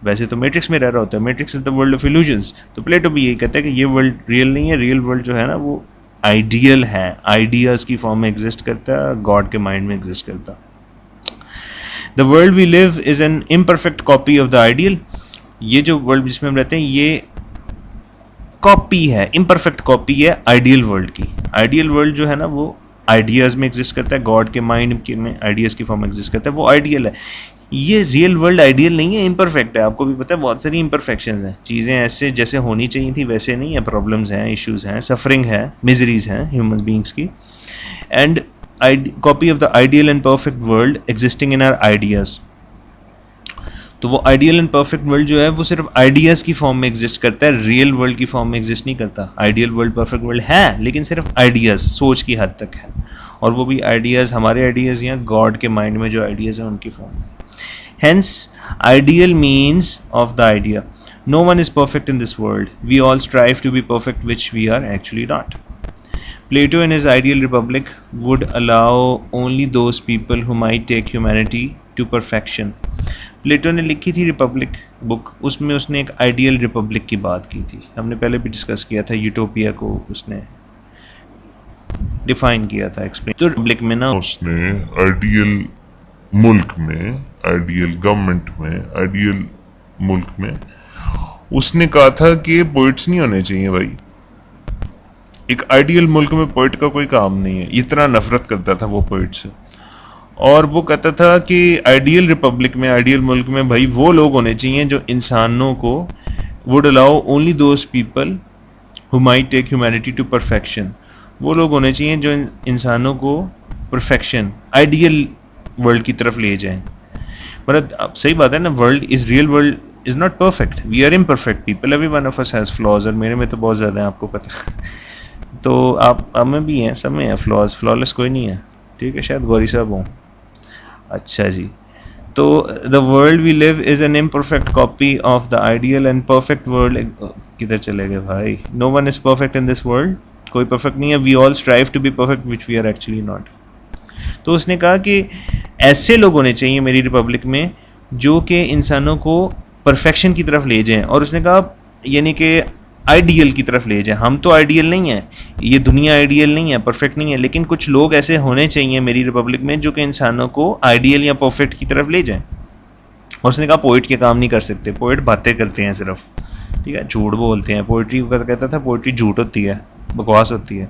ویسے تو میٹرکس میں رہ رہا ہوتا ہے, matrix is the world of illusions. تو پلیٹو بھی یہی کہتا ہے کہ یہ ورلڈ ریئل نہیں ہے, ریئل ورلڈ جو ہے نا وہ آئیڈیل ہے, آئیڈیاز کی فارم میں ایگزسٹ کرتا ہے, گاڈ کے مائنڈ میں ایگزسٹ کرتا. The world we live is an imperfect copy of the ideal. یہ جو ورلڈ جس میں ہم رہتے ہیں یہ کاپی ہے, امپرفیکٹ کاپی ہے آئیڈیل ورلڈ کی. آئیڈیل ورلڈ جو ہے نا وہ آئیڈیاز میں ایگزسٹ کرتا ہے, گاڈ کے مائنڈ میں آئیڈیاز کی فارم میں ایگزسٹ کرتا ہے, وہ آئیڈیل ہے. یہ ریئل ورلڈ آئیڈیل نہیں ہے, امپرفیکٹ ہے. آپ کو بھی پتہ ہے بہت ساری امپرفیکشنز ہیں, چیزیں ایسے جیسے ہونی چاہیے تھی ویسے نہیں ہیں, پرابلمز ہیں, ایشوز ہیں, سفرنگ ہے, میزریز ہیں ہیومن بینگس کی. And copy of the ideal and perfect world existing in our ideas. تو وہ آئیڈیل اینڈ پرفیکٹ ورلڈ جو ہے وہ صرف آئیڈیاز کی فارم میں ایگزسٹ کرتا ہے, ریئل ورلڈ کی فارم میں ایگزسٹ نہیں کرتا. آئیڈیل ورلڈ پرفیکٹ ورلڈ ہے لیکن صرف آئیڈیاز, سوچ کی حد تک ہے, اور وہ بھی آئیڈیاز ہمارے آئیڈیاز یا گاڈ کے مائنڈ میں جو آئیڈیاز ہیں ان کی فارم میں. Hence, ideal means of the idea. No one is perfect in this world. We all strive to be perfect, which we are actually not. Plato in his Ideal Republic would allow only those people who might take humanity to perfection. Plato نے لکھی تھی ریپبلک بک, اس میں اس نے ایک آئیڈیل ریپبلک کی بات کی تھی. ہم نے پہلے بھی ڈسکس کیا تھا, یوٹوپیا کو اس نے ڈیفائن کیا تھا, ایکسپلین. تو ریپبلک میں نا اس نے آئیڈیل ملک میں, آئیڈیل گورنمنٹ میں, آئیڈیل ملک میں اس نے کہا تھا کہ پوئٹس نہیں ہونے چاہیے بھائی. ایک آئیڈیل ملک میں پوئٹ کا کوئی کام نہیں ہے. اتنا نفرت کرتا تھا وہ پوئٹ سے, اور وہ کہتا تھا کہ آئیڈیل ریپبلک میں, آئیڈیل ملک میں بھائی وہ لوگ ہونے چاہیے جو انسانوں کو would allow only those people who might take humanity to perfection. وہ لوگ ہونے چاہیے جو انسانوں کو پرفیکشن, آئیڈیل ورلڈ کی طرف لے جائیں. مطلب اب صحیح بات ہے نا, world is real world is not perfect, we are imperfect people, every one of us has flaws, اور میرے میں تو بہت زیادہ ہیں آپ کو پتہ. تو آپ میں بھی ہیں, سب میں ہیں فلاز, فلالیس کوئی نہیں ہے. ٹھیک ہے, شاید گوری صاحب ہوں. اچھا جی, تو the world we live is an imperfect copy of the ideal and perfect world. کدھر چلے گئے بھائی؟ No one is perfect in this world, کوئی پرفیکٹ نہیں ہے. We all strive to be perfect which we are actually not. تو اس نے کہا کہ ایسے لوگ ہونے چاہیے میری ریپبلک میں جو کہ انسانوں کو پرفیکشن کی طرف لے جائیں. اور اس نے کہا یعنی کہ آئیڈیل کی طرف لے جائیں. ہم تو آئیڈیل نہیں ہیں, یہ دنیا آئیڈیل نہیں ہے, پرفیکٹ نہیں ہے, لیکن کچھ لوگ ایسے ہونے چاہیے میری ریپبلک میں جو کہ انسانوں کو آئیڈیل یا پرفیکٹ کی طرف لے جائیں. اور اس نے کہا پوئٹ کے کام نہیں کر سکتے, پوئٹ باتیں کرتے ہیں صرف, ٹھیک ہے, جھوٹ بولتے ہیں. پوئٹری کو کہتا تھا پوئٹری جھوٹ ہوتی ہے, بکواس ہوتی ہے,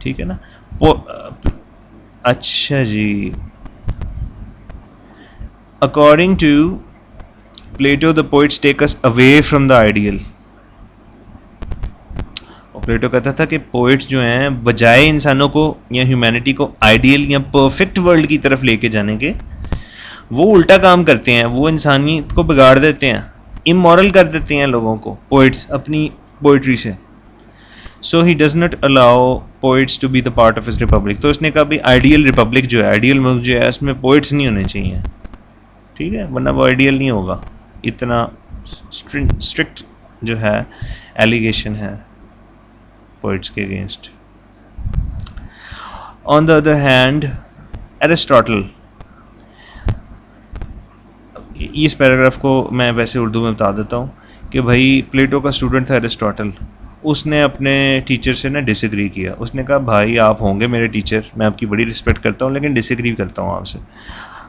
ٹھیک ہے نا. اچھا جی, according to Plato the poets take us away from the ideal. اور پلیٹو کہتا تھا کہ پوئٹس جو ہیں بجائے انسانوں کو یا ہیومینٹی کو آئیڈیل یا پرفیکٹ ورلڈ کی طرف لے کے جانے کے, وہ الٹا کام کرتے ہیں, وہ انسانیت کو بگاڑ دیتے ہیں, امورل کر دیتے ہیں لوگوں کو, پوئٹس اپنی پوئٹری سے. So he does not allow poets to be the part of his republic. تو اس نے کہا بھی آئیڈیل ریپبلک جو ہے, آئیڈیل ملک جو ہے, اس میں پوئٹس نہیں ہونے چاہیے, ٹھیک ہے, ورنہ وہ آئیڈیل نہیں ہوگا. اتنا اسٹرکٹ جو ہے ایلیگیشن ہے پوئٹس کے against. On the other hand Aristotle, اس پیراگراف کو میں ویسے اردو میں بتا دیتا ہوں کہ بھائی پلیٹو کا اسٹوڈنٹ تھا ایرسٹاٹل. اس نے اپنے ٹیچر سے نا ڈس ایگری کیا. اس نے کہا بھائی آپ ہوں گے میرے ٹیچر, میں آپ کی بڑی رسپیکٹ کرتا ہوں, لیکن ڈس ایگری کرتا ہوں آپ سے.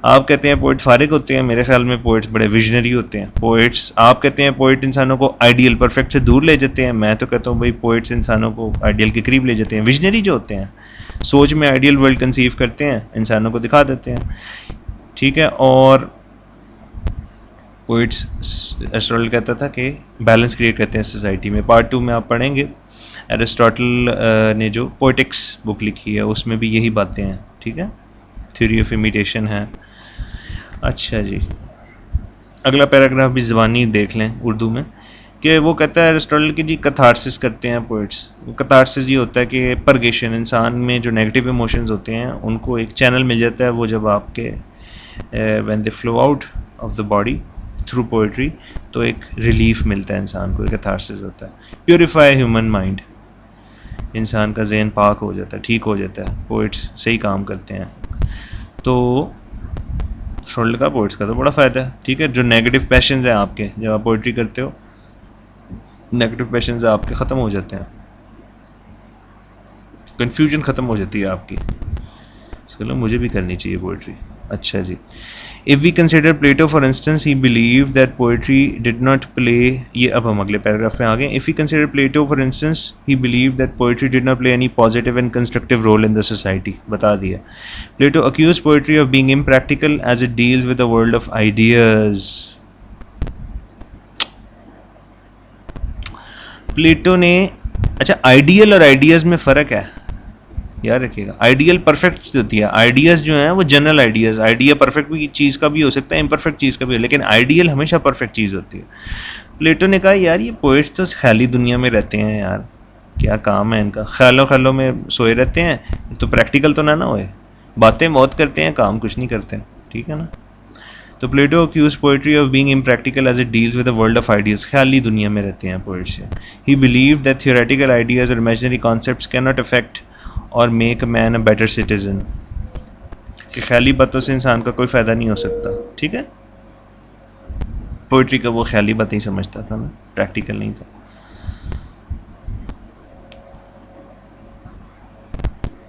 آپ کہتے ہیں پوئٹ فارغ ہوتے ہیں, میرے خیال میں پوئٹس بڑے ویژنری ہوتے ہیں. پوئٹس آپ کہتے ہیں پوئٹ انسانوں کو آئیڈیل پرفیکٹ سے دور لے جاتے ہیں, میں تو کہتا ہوں بھائی پوئٹس انسانوں کو آئیڈیل کے قریب لے جاتے ہیں. ویژنری جو ہوتے ہیں, سوچ میں آئیڈیل ورلڈ کنسیو کرتے ہیں, انسانوں کو دکھا دیتے ہیں, ٹھیک ہے. اور پوئٹس ایرسٹاٹل کہتا تھا کہ بیلنس کریٹ کرتے ہیں سوسائٹی میں. پارٹ 2 میں آپ پڑھیں گے. ایرسٹاٹل نے جو پوئٹکس بک لکھی ہے اس میں بھی یہی باتیں ہیں, ٹھیک ہے, تھیوری آف امیٹیشن ہے. اچھا جی, اگلا پیراگراف بھی زبانی دیکھ لیں اردو میں, کہ وہ کہتا ہے ایرسٹاٹل کی جی کتھارسس کرتے ہیں پوئٹس. کتھارسس یہ ہوتا ہے کہ پرگیشن, انسان میں جو نیگیٹو ایموشنز ہوتے ہیں ان کو ایک چینل مل جاتا ہے, وہ جب آپ کے when they flu out of the body through poetry, تو ایک ریلیف ملتا ہے انسان کو, ایک کتھارسس ہوتا ہے. پیوریفائی ہیومن مائنڈ, انسان کا ذہن پاک ہو جاتا ہے, ٹھیک ہو جاتا ہے. پوئٹس صحیح کام کرتے ہیں. تو ایرسٹاٹل کا پوئٹس کا تو بڑا فائدہ ہے, ٹھیک ہے. جو نیگیٹو پیشنز ہیں آپ کے, جب آپ پوئٹری کرتے ہو نیگیٹو پیشنز آپ کے ختم ہو جاتے ہیں, کنفیوژن ختم ہو جاتی ہے آپ کی. اس کے لیے مجھے بھی کرنی چاہیے پوئٹری. اچھا جی, if we consider Plato for instance, he believed that poetry did not play, یہ اب ہم اگلے پیراگراف میں آگے. If we consider Plato for instance, he believed that poetry did not play any positive and constructive role in the society. بتا دیا. Plato accused poetry of being impractical as it deals with the world of ideas. Plato نے, اچھا آئیڈیل اور آئیڈیاز میں فرق ہے. یاد رکھیے گا. آئیڈیل پرفیکٹ ہوتی ہے. آئیڈیاز جو ہیں وہ جنرل آئیڈیاز. آئیڈیا پرفیکٹ بھی چیز کا بھی ہو سکتا ہے, امپرفیکٹ چیز کا بھی ہو, لیکن آئیڈیل ہمیشہ پرفیکٹ چیز ہوتی ہے. پلیٹو نے کہا یار یہ پوئٹس تو خیالی دنیا میں رہتے ہیں یار, کیا کام ہے ان کا, خیالوں میں سوئے رہتے ہیں, تو پریکٹیکل تو نہ ہوئے, باتیں بہت کرتے ہیں, کام کچھ نہیں کرتے. ٹھیک ہے نا. تو Plato accused poetry of being impractical as it deals with the world of ideas. خیالی دنیا میں رہتے ہیں poets. He believed that theoretical ideas or imaginary concepts cannot affect or make a man a better citizen. کہ خیالی باتوں سے انسان کا کوئی فائدہ نہیں ہو سکتا. ٹھیک ہے. پوئٹری کا وہ خیالی باتیں سمجھتا تھا نا, پریکٹیکل نہیں تھا.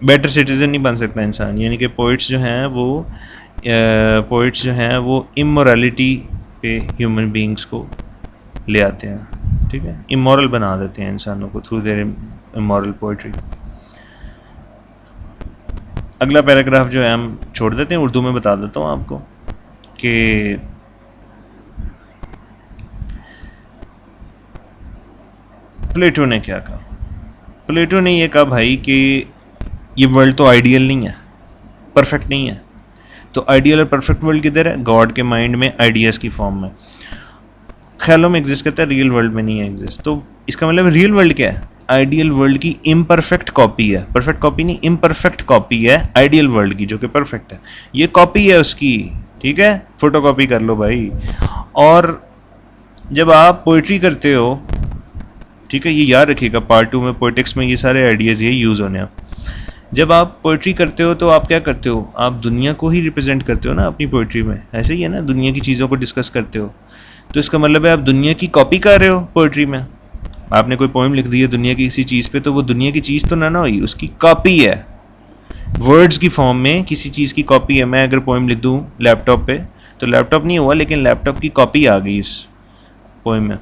بیٹر سٹیزن نہیں بن سکتا انسان, یعنی کہ پوئٹس جو ہیں وہ امورالٹی پہ ہیومن بینگس کو لے آتے ہیں. ٹھیک ہے. امورل بنا دیتے ہیں انسانوں کو تھرو دیئر امورل پوئٹری. اگلا پیراگراف جو ہے ہم چھوڑ دیتے ہیں, اردو میں بتا دیتا ہوں آپ کو کہ پلیٹو نے کیا کہا. پلیٹو نے یہ کہا بھائی کہ یہ ورلڈ تو آئیڈیل نہیں ہے, پرفیکٹ نہیں ہے. تو آئیڈیل اور پرفیکٹ ورلڈ کدھر ہے؟ گاڈ کے مائنڈ میں, آئیڈیاز کی فارم میں, خیالوں میں ایگزسٹ کرتا ہے, ریئل ورلڈ میں نہیں ہے ایگزسٹ. تو اس کا مطلب ریئل ورلڈ کیا ہے؟ آئیڈیل ورلڈ کی امپرفیکٹ کاپی ہے. پرفیکٹ کاپی نہیں, امپرفیکٹ کاپی ہے آئیڈیل ورلڈ کی, جو کہ پرفیکٹ ہے. یہ کاپی ہے اس کی. ٹھیک ہے. فوٹو کاپی کر لو بھائی. اور جب آپ پوئٹری کرتے ہو, ٹھیک ہے, یہ یاد رکھیے گا, پارٹ 2 میں پوئٹکس میں یہ سارے آئیڈیاز یہ یوز ہونے ہیں. جب آپ پوئٹری کرتے ہو تو آپ کیا کرتے ہو؟ آپ دنیا کو ہی ریپرزینٹ کرتے ہو نا اپنی پوئٹری میں. ایسے ہی ہے نا, دنیا کی چیزوں کو ڈسکس کرتے ہو. تو اس کا مطلب ہے آپ دنیا کی کاپی کر رہے ہو پوئٹری میں. آپ نے کوئی پوئم لکھ دی ہے دنیا کی کسی چیز پہ, تو وہ دنیا کی چیز تو نہ ہوئی, اس کی کاپی ہے, ورڈز کی فارم میں کسی چیز کی کاپی ہے. میں اگر پوئم لکھ دوں لیپ ٹاپ پہ, تو لیپ ٹاپ نہیں ہوا, لیکن لیپ ٹاپ کی کاپی آ گئی اس پوئم میں.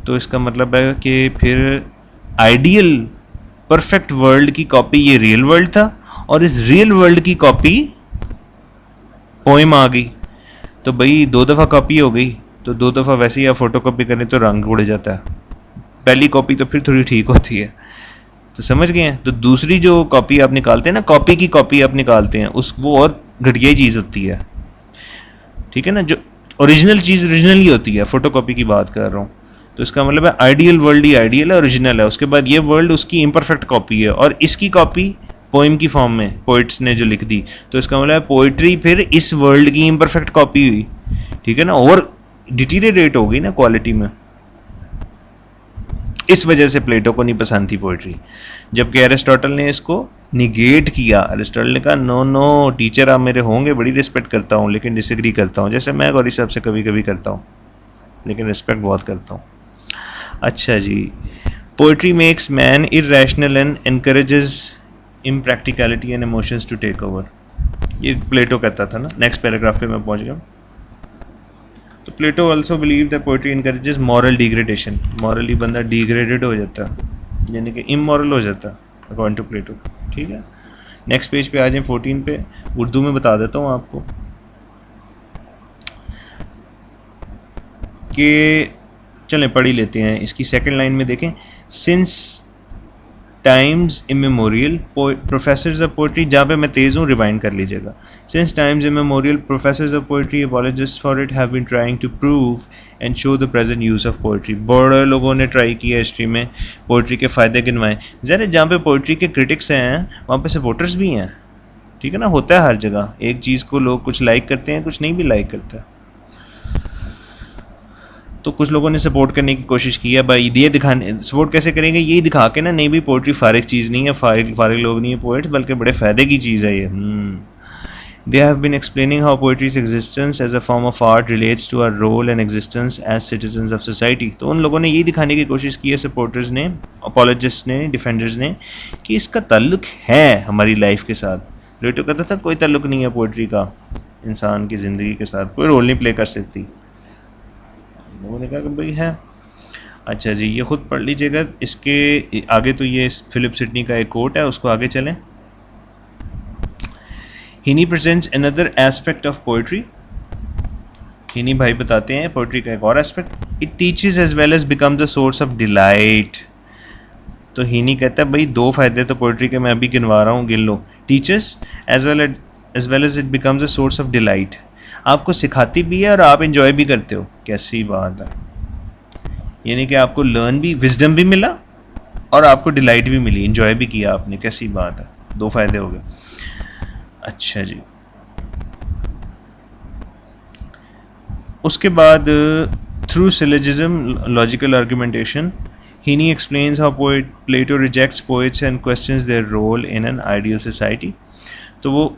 تو اس کا مطلب ہے کہ پھر آئیڈیل پرفیکٹ ورلڈ کی کاپی یہ ریئل ورلڈ تھا, اور اس ریئل ورلڈ کی کاپی پوئم آ گئی. تو بھائی 2 دفعہ کاپی ہو گئی, تو 2 دفعہ ویسے ہی آپ فوٹو کاپی کریں تو رنگ اڑ جاتا ہے. پہلی کاپی تو پھر تھوڑی ٹھیک ہوتی ہے. تو سمجھ گئے ہیں. تو دوسری جو کاپی آپ نکالتے ہیں نا, کاپی کی کاپی آپ نکالتے ہیں, وہ اور گھٹیا چیز ہوتی ہے. ٹھیک ہے نا. جو اوریجنل چیز اوریجنل ہی ہوتی ہے, فوٹو کاپی کی بات کر رہا ہوں. تو اس کا مطلب ہے آئیڈیل ورلڈ ہی آئیڈیل ہے, اوریجنل ہے. اس کے بعد یہ ورلڈ اس کی امپرفیکٹ کاپی ہے, اور اس کی کاپی پوئم کی فارم میں پوئٹس نے جو لکھ دی. تو اس کا مطلب ہے پوئٹری پھر اس ورلڈ کی امپرفیکٹ کاپی ہوئی. ٹھیک ہے نا. اور ڈیٹیریٹ ہو گئی نا کوالٹی میں. اس وجہ سے پلیٹو کو نہیں پسند تھی پوئٹری, جبکہ ایرسٹوٹل نے اس کو نیگیٹ کیا. ایرسٹوٹل نے کہا نو ٹیچر آپ میرے ہوں گے, بڑی رسپیکٹ کرتا ہوں, لیکن ڈس ایگری کرتا ہوں, جیسے میں غوری صاحب سے کبھی کبھی کرتا ہوں, لیکن رسپیکٹ بہت کرتا ہوں. اچھا جی. Poetry makes men irrational and encourages impracticality and emotions to take over. یہ پلیٹو کہتا تھا نا. نیکسٹ پیراگراف پہ میں پہنچ گیا. تو Plato also believe that poetry encourages moral degradation. Morally بندہ ڈیگریڈڈ ہو جاتا, یعنی کہ امورل ہو جاتا اکارڈنگ ٹو پلیٹو. ٹھیک ہے. نیکسٹ پیج پہ آ جائیں 14 پہ. اردو میں بتا دیتا ہوں آپ کو کہ چلیں پڑھ ہی لیتے ہیں. اس کی سیکنڈ لائن میں دیکھیں, since times immemorial professors of poetry. جہاں پہ میں تیز ہوں ریوائنڈ کر لیجیے گا. Since times immemorial professors of poetry apologists for it have been trying to prove and show the present use of poetry. بڑے لوگوں نے ٹرائی کیا ہسٹری میں پوئٹری کے فائدے گنوائے. ذرا جہاں پہ پوئٹری کے کرٹکس ہیں وہاں پہ سپورٹرز بھی ہیں. ٹھیک ہے نا. ہوتا ہے ہر جگہ, ایک چیز کو لوگ کچھ لائک کرتے ہیں, کچھ نہیں بھی لائک کرتا. تو کچھ لوگوں نے سپورٹ کرنے کی کوشش کی ہے بھائی. یہ دکھانے, سپورٹ کیسے کریں گے, یہی دکھا کے نا, نہیں بھی پوئٹری فارغ چیز نہیں ہے, فارغ لوگ نہیں ہیں پوئٹس, بلکہ بڑے فائدے کی چیز ہے یہ. They have been explaining how poetry's existence as a form of art relates to our role and existence as citizens of society. تو ان لوگوں نے یہی دکھانے کی کوشش کی ہے, سپورٹرز نے, اپولوجسٹ نے, ڈیفینڈرز نے, کہ اس کا تعلق ہے ہماری لائف کے ساتھ. پلیٹو کہتا تھا کوئی تعلق نہیں ہے پوئٹری کا انسان کی زندگی کے ساتھ, کوئی رول نہیں پلے کر سکتی. لوگوں نے کہا کہ بھائی ہے. اچھا جی, یہ خود پڑھ لیجیے گا. اس کے آگے تو یہ فلپ سڈنی کا ایک کوٹ ہے, اس کو آگے چلیں. ہینی presents another aspect of poetry. ہینی بھائی بتاتے ہیں پوئٹری کا ایک اور aspect. It teaches as well as becomes a source of delight. تو ہینی کہتا ہے بھائی 2 فائدے تو پوئٹری کے میں ابھی گنوا رہا ہوں، گن لو. Teachers as well as it becomes a source of delight. آپ کو سکھاتی بھی ہے اور آپ انجوائے بھی کرتے ہو. کیسی بات ہے، یعنی کہ آپ کو لرن بھی، وزڈم بھی ملا اور آپ کو ڈیلائٹ بھی ملی، انجوائے بھی کیا آپ نے. کیسی بات ہے، 2 فائدے ہو گئے. اچھا جی، اس کے بعد through syllogism logical argumentation Heaney explains how Plato rejects poets and questions their role in an ideal society. تو وہ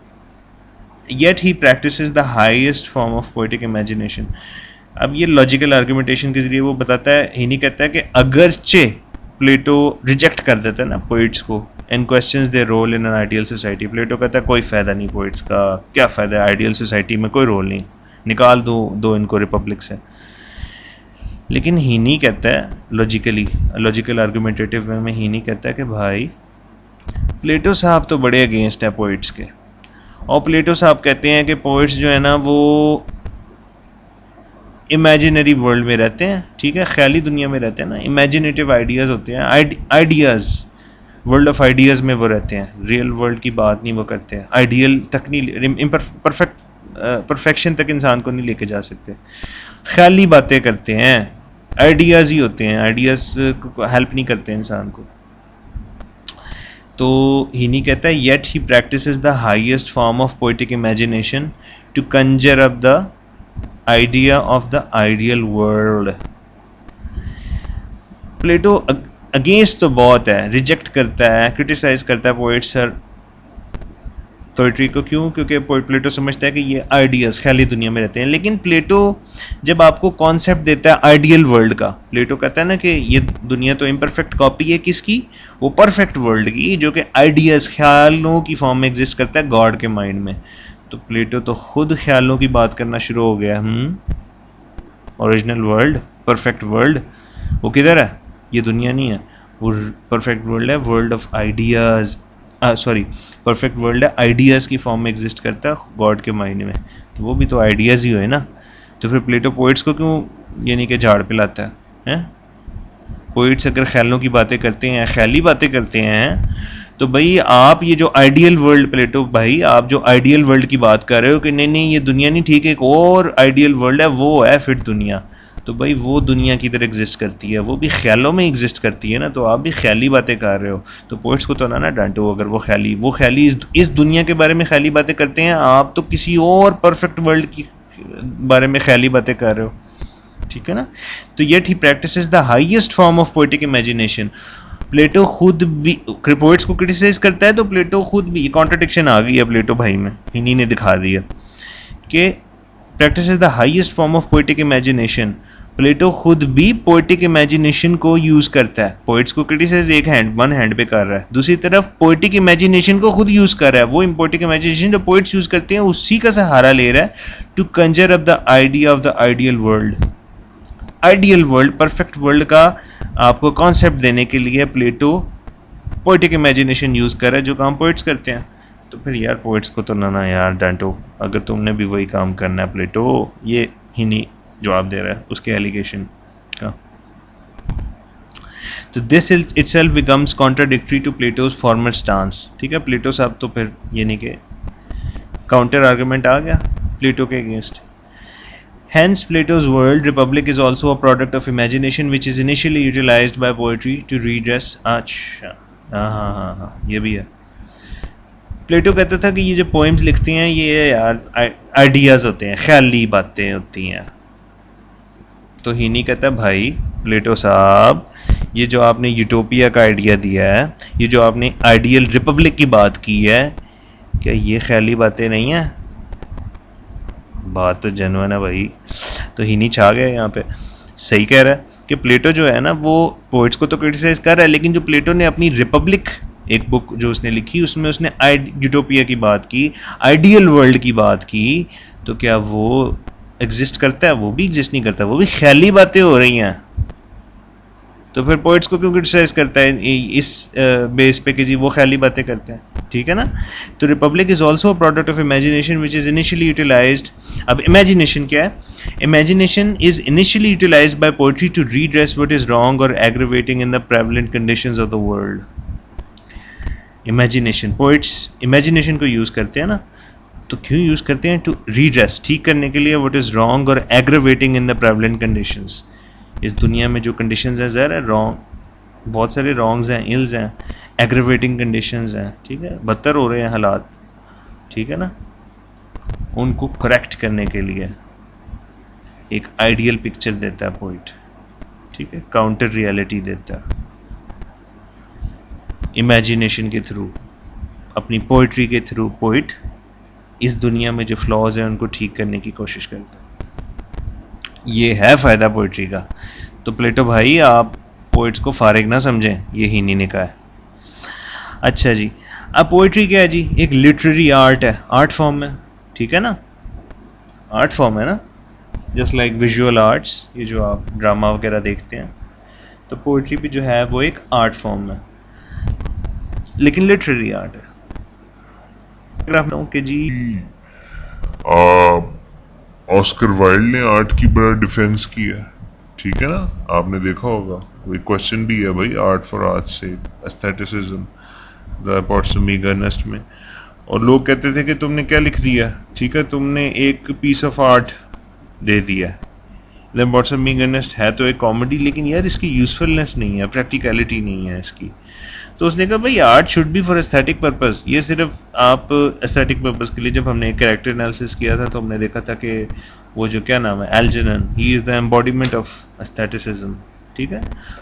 yet he practises the highest form of poetic imagination. اب یہ لاجیکل آرگومنٹیشن کے ذریعے وہ بتاتا ہے، ہینی کہتا ہے کہ اگرچہ پلیٹو ریجیکٹ کر دیتا ہے نا پوئٹس کو، and questions their role in an ideal society. Plato کہتا ہے کوئی فائدہ نہیں پوئٹس کا، کیا فائدہ ہے، آئیڈیل سوسائٹی میں کوئی رول نہیں، نکال دو ان کو ریپبلک سے. لیکن ہینی کہتا ہے لاجیکل آرگومنٹیٹیو وے میں ہینی کہتا ہے کہ بھائی پلیٹو صاحب تو بڑے اگینسٹ ہے پوئٹس کے، اور پلیٹو صاحب کہتے ہیں کہ پوئٹس جو ہے نا وہ امیجنری ورلڈ میں رہتے ہیں، ٹھیک ہے، خیالی دنیا میں رہتے ہیں نا، امیجنیٹیو آئیڈیاز ہوتے ہیں، آئیڈیاز، ورلڈ آف آئیڈیاز میں وہ رہتے ہیں، ریئل ورلڈ کی بات نہیں وہ کرتے ہیں. آئیڈیل تک نہیں، پرفیکشن تک انسان کو نہیں لے کے جا سکتے، خیالی باتیں کرتے ہیں، آئیڈیاز ہی ہوتے ہیں، آئیڈیاز کو ہیلپ نہیں کرتے انسان کو. تو ہینی کہتا ہے yet he practises the highest form of poetic imagination to conjure up the idea of the ideal world. Plato against تو بہت ہے، ریجیکٹ کرتا ہے، کرٹیسائز کرتا ہے پوئٹس اور پوئٹری کو. کیوں؟ کیونکہ پلیٹو سمجھتا ہے کہ یہ آئیڈیاز خیالی دنیا میں رہتے ہیں. لیکن پلیٹو جب آپ کو کانسیپٹ دیتا ہے آئیڈیل ورلڈ کا، پلیٹو کہتا ہے نا کہ یہ دنیا تو امپرفیکٹ کاپی ہے کس کی؟ وہ پرفیکٹ ورلڈ کی، جو کہ آئیڈیاز، خیالوں کی فارم میں ایگزسٹ کرتا ہے گاڈ کے مائنڈ میں. تو پلیٹو تو خود خیالوں کی بات کرنا شروع ہو گیا. اوریجنل ورلڈ، پرفیکٹ ورلڈ، وہ کدھر ہے؟ یہ دنیا نہیں ہے، وہ پرفیکٹ ورلڈ ہے، world of ideas, perfect world ہے، آئیڈیاز کی فارم میں ایگزسٹ کرتا ہے گاڈ کے مائنڈ میں. تو وہ بھی تو آئیڈیاز ہی ہوئے نا. تو پھر پلیٹو پوئٹس کو کیوں یعنی کہ جھاڑ پلاتا ہے؟ پوئٹس اگر خیالوں کی باتیں کرتے ہیں، خیالی باتیں کرتے ہیں، تو بھائی آپ یہ جو آئیڈیل ورلڈ، پلیٹو بھائی آپ جو آئیڈیل ورلڈ کی بات کر رہے ہو کہ نہیں یہ دنیا نہیں ٹھیک ہے، ایک اور آئیڈیل ورلڈ ہے، وہ ہے پھر دنیا. تو بھائی وہ دنیا کدھر ایگزسٹ کرتی ہے؟ وہ بھی خیالوں میں ایگزسٹ کرتی ہے نا. تو آپ بھی خیالی باتیں کر رہے ہو. تو پوئٹس کو تو نہ ڈانٹو اگر وہ خیالی اس دنیا کے بارے میں خیالی باتیں کرتے ہیں، آپ تو کسی اور پرفیکٹ ورلڈ کی بارے میں خیالی باتیں کر رہے ہو، ٹھیک ہے نا. تو yet he practises the highest form of poetic imagination. Plato خود بھی پوئٹس کو کرٹیسائز کرتا ہے، تو پلیٹو خود بھی، کانٹرڈکشن آ گئی ہے پلیٹو بھائی میں، ہینی نے دکھا دیا کہ practises the highest form of poetic imagination. Plato خود بھی پوئٹک امیجنیشن کو یوز کرتا ہے. پوئٹس کو کرٹیسائز ون ہینڈ پہ کر رہا ہے، دوسری طرف پوئٹک امیجنیشن کو خود یوز کر رہا ہے. وہ پوئٹک امیجنیشن جو پوئٹس یوز کرتے ہیں اسی کا سہارا لے رہا ہے to conjure up the idea of the ideal world. Ideal world, perfect world کا آپ کو کانسیپٹ دینے کے لیے پلیٹو پوئٹک امیجنیشن یوز کر رہا ہے، جو کام پوئٹس کرتے ہیں. تو پھر یار پوئٹس کو تو نہ یار ڈانٹو اگر تم نے بھی وہی کام کرنا ہے پلیٹو. یہ ہی نہیں جواب دے رہا ہے اس کے ایلیگیشن کا. تو this itself becomes contradictory to Plato's former stance. ٹھیک ہے، پلیٹو صاحب تو پھر یہ نہیں کہ کاؤنٹر آرگومنٹ آ گیا پلیٹو کے against. Hence, Plato's world republic is also a product of imagination which is initially utilized by poetry to redress. اچھا ہاں یہ بھی ہے. پلیٹو کہتا تھا کہ یہ جو پوئمز لکھتے ہیں یہ یار آئیڈیاز ہوتے ہیں، خیالی باتیں ہوتی ہیں. تو ہی نہیں کہتا بھائی پلیٹو صاحب یہ جو آپ نے یوٹوپیا کا آئیڈیا دیا ہے، یہ جو آپ نے آئیڈیل ریپبلک کی بات کی ہے، کیا یہ خیالی باتیں نہیں ہیں؟ بات تو جنون ہے بھائی. تو ہی نہیں چھا گیا یہاں پہ. صحیح کہہ رہا ہے کہ پلیٹو جو ہے نا وہ پوئٹس کو تو کرٹیسائز کر رہا ہے، لیکن جو پلیٹو نے اپنی ریپبلک ایک بک جو اس نے لکھی اس میں اس نے یوٹوپیا کی بات کی، آئیڈیل ورلڈ کی بات کی، تو کیا وہ ایگزسٹ کرتا ہے؟ وہ بھی ایگزسٹ نہیں کرتا، وہ بھی خیالی باتیں ہو رہی ہیں. تو پھر پوئٹس کو کیوں کرٹیسائز کرتا ہے اس بیس پہ کہ جی وہ خیالی باتیں کرتے ہیں, ٹھیک ہے نا. تو Republic is also a product of imagination which is initially utilised. اب امیجنیشن کیا ہے؟ Imagination is initially utilised by poetry to redress what is wrong اور aggravating in the prevalent conditions of the world. Imagination, poets imagination کو یوز کرتے ہیں نا, تو کیوں یوز کرتے ہیں؟ ٹو ریڈریس, ٹھیک کرنے کے لیے وٹ از رانگ اور aggravating in the prevalent conditions. اس دنیا میں جو کنڈیشنز ہیں ظاہر ہے رانگ, بہت سارے رانگز ہیں, الز ہیں, ایگریویٹنگ کنڈیشنز ہیں, ٹھیک ہے, بدتر ہو رہے ہیں حالات, ٹھیک ہے نا. ان کو کریکٹ کرنے کے لیے ایک آئیڈیل پکچر دیتا ہے پوئٹ, ٹھیک ہے, کاؤنٹر ریالٹی دیتا ہے امیجنیشن کے تھرو, اپنی پوئٹری کے تھرو. پوئٹ اس دنیا میں جو فلاز ہیں ان کو ٹھیک کرنے کی کوشش کرتا ہے. یہ ہے فائدہ پوئٹری کا. تو پلیٹو بھائی آپ پوئٹس کو فارغ نہ سمجھیں, یہی نہیں نکا ہے. اچھا جی, اب پوئٹری کیا ہے جی؟ ایک لٹریری آرٹ ہے, آرٹ فارم ہے, ٹھیک ہے نا, آرٹ فارم ہے نا, جسٹ لائک ویژول آرٹس, یہ جو آپ ڈرامہ وغیرہ دیکھتے ہیں, تو پوئٹری بھی جو ہے وہ ایک آرٹ فارم ہے, لیکن لٹریری آرٹ ہے. کہ جی آسکر وائلڈ نے آرٹ کی بڑا ڈیفینس کیا, ٹھیک ہے نا, آپ نے دیکھا ہوگا. کوئی کوشچن بھی ہے بھائی آرٹ فار آرٹ سے, aestheticism the importance of mag Earnest میں, اور لوگ کہتے تھے کہ تم نے کیا لکھ دیا, ٹھیک ہے, تم نے ایک پیس آف آرٹ دے دیا. دا امپورٹنس آف میگ ارنسٹ ہے تو ایک کامیڈی, لیکن یار اس کی یوزفلنس نہیں ہے, پریکٹیکلٹی نہیں ہے اس کی. تو اس نے کہا بھائی art should be for aesthetic purpose. یہ صرف آپ ایستھیٹک پرپز کے لیے, جب ہم نے کریکٹر انالیسس کیا تھا تو ہم نے دیکھا تھا کہ وہ جو کیا نام ہے ایلجنن, ہی از دا ایمبوڈیمنٹ آف ایستھیٹسزم, ٹھیک ہے,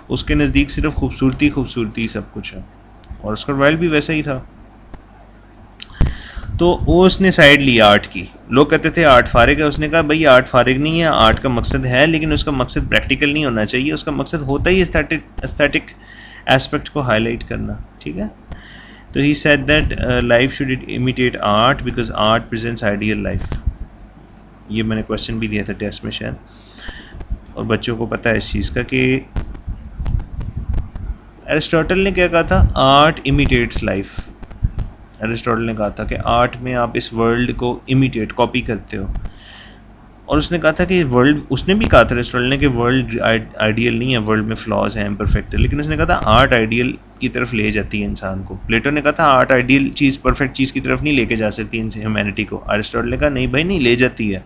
اس کے نزدیک صرف خوبصورتی خوبصورتی سب کچھ ہے, اور آسکر وائلڈ بھی ویسا ہی تھا. تو وہ اس نے سائڈ لی آرٹ کی. لوگ کہتے تھے آرٹ فارغ ہے, اس نے کہا بھائی آرٹ فارغ نہیں ہے, آرٹ کا مقصد ہے, لیکن اس کا مقصد پریکٹیکل نہیں ہونا چاہیے, اس کا مقصد ہوتا ہی ایستھیٹک ایسپیکٹ کو ہائی لائٹ کرنا, ٹھیک ہے. تو he said that life should imitate art because art presents ideal life. یہ میں نے کوشچن بھی دیا تھا ٹیسٹ میں شاید, اور بچوں کو پتہ ہے اس چیز کا کہ ایرسٹوٹل نے کیا کہا تھا, آرٹ امیٹیٹس لائف. ایرسٹوٹل نے کہا تھا کہ آرٹ میں آپ اس ورلڈ کو امیٹیٹ, کاپی کرتے ہو. اور اس نے کہا تھا کہ ورلڈ, اس نے بھی کہا تھا ایرسٹوٹل نے کہ ورلڈ آئیڈیل نہیں ہے, ورلڈ میں فلاز ہیں, امپرفیکٹ ہے, لیکن اس نے کہا تھا آرٹ آئیڈیل کی طرف لے جاتی ہے انسان کو. پلیٹو نے کہا تھا آرٹ آئیڈیل چیز, پرفیکٹ چیز کی طرف نہیں لے کے جا سکتی ہیومینٹی کو. ایرسٹوٹل نے کہا نہیں بھائی نہیں لے جاتی ہے,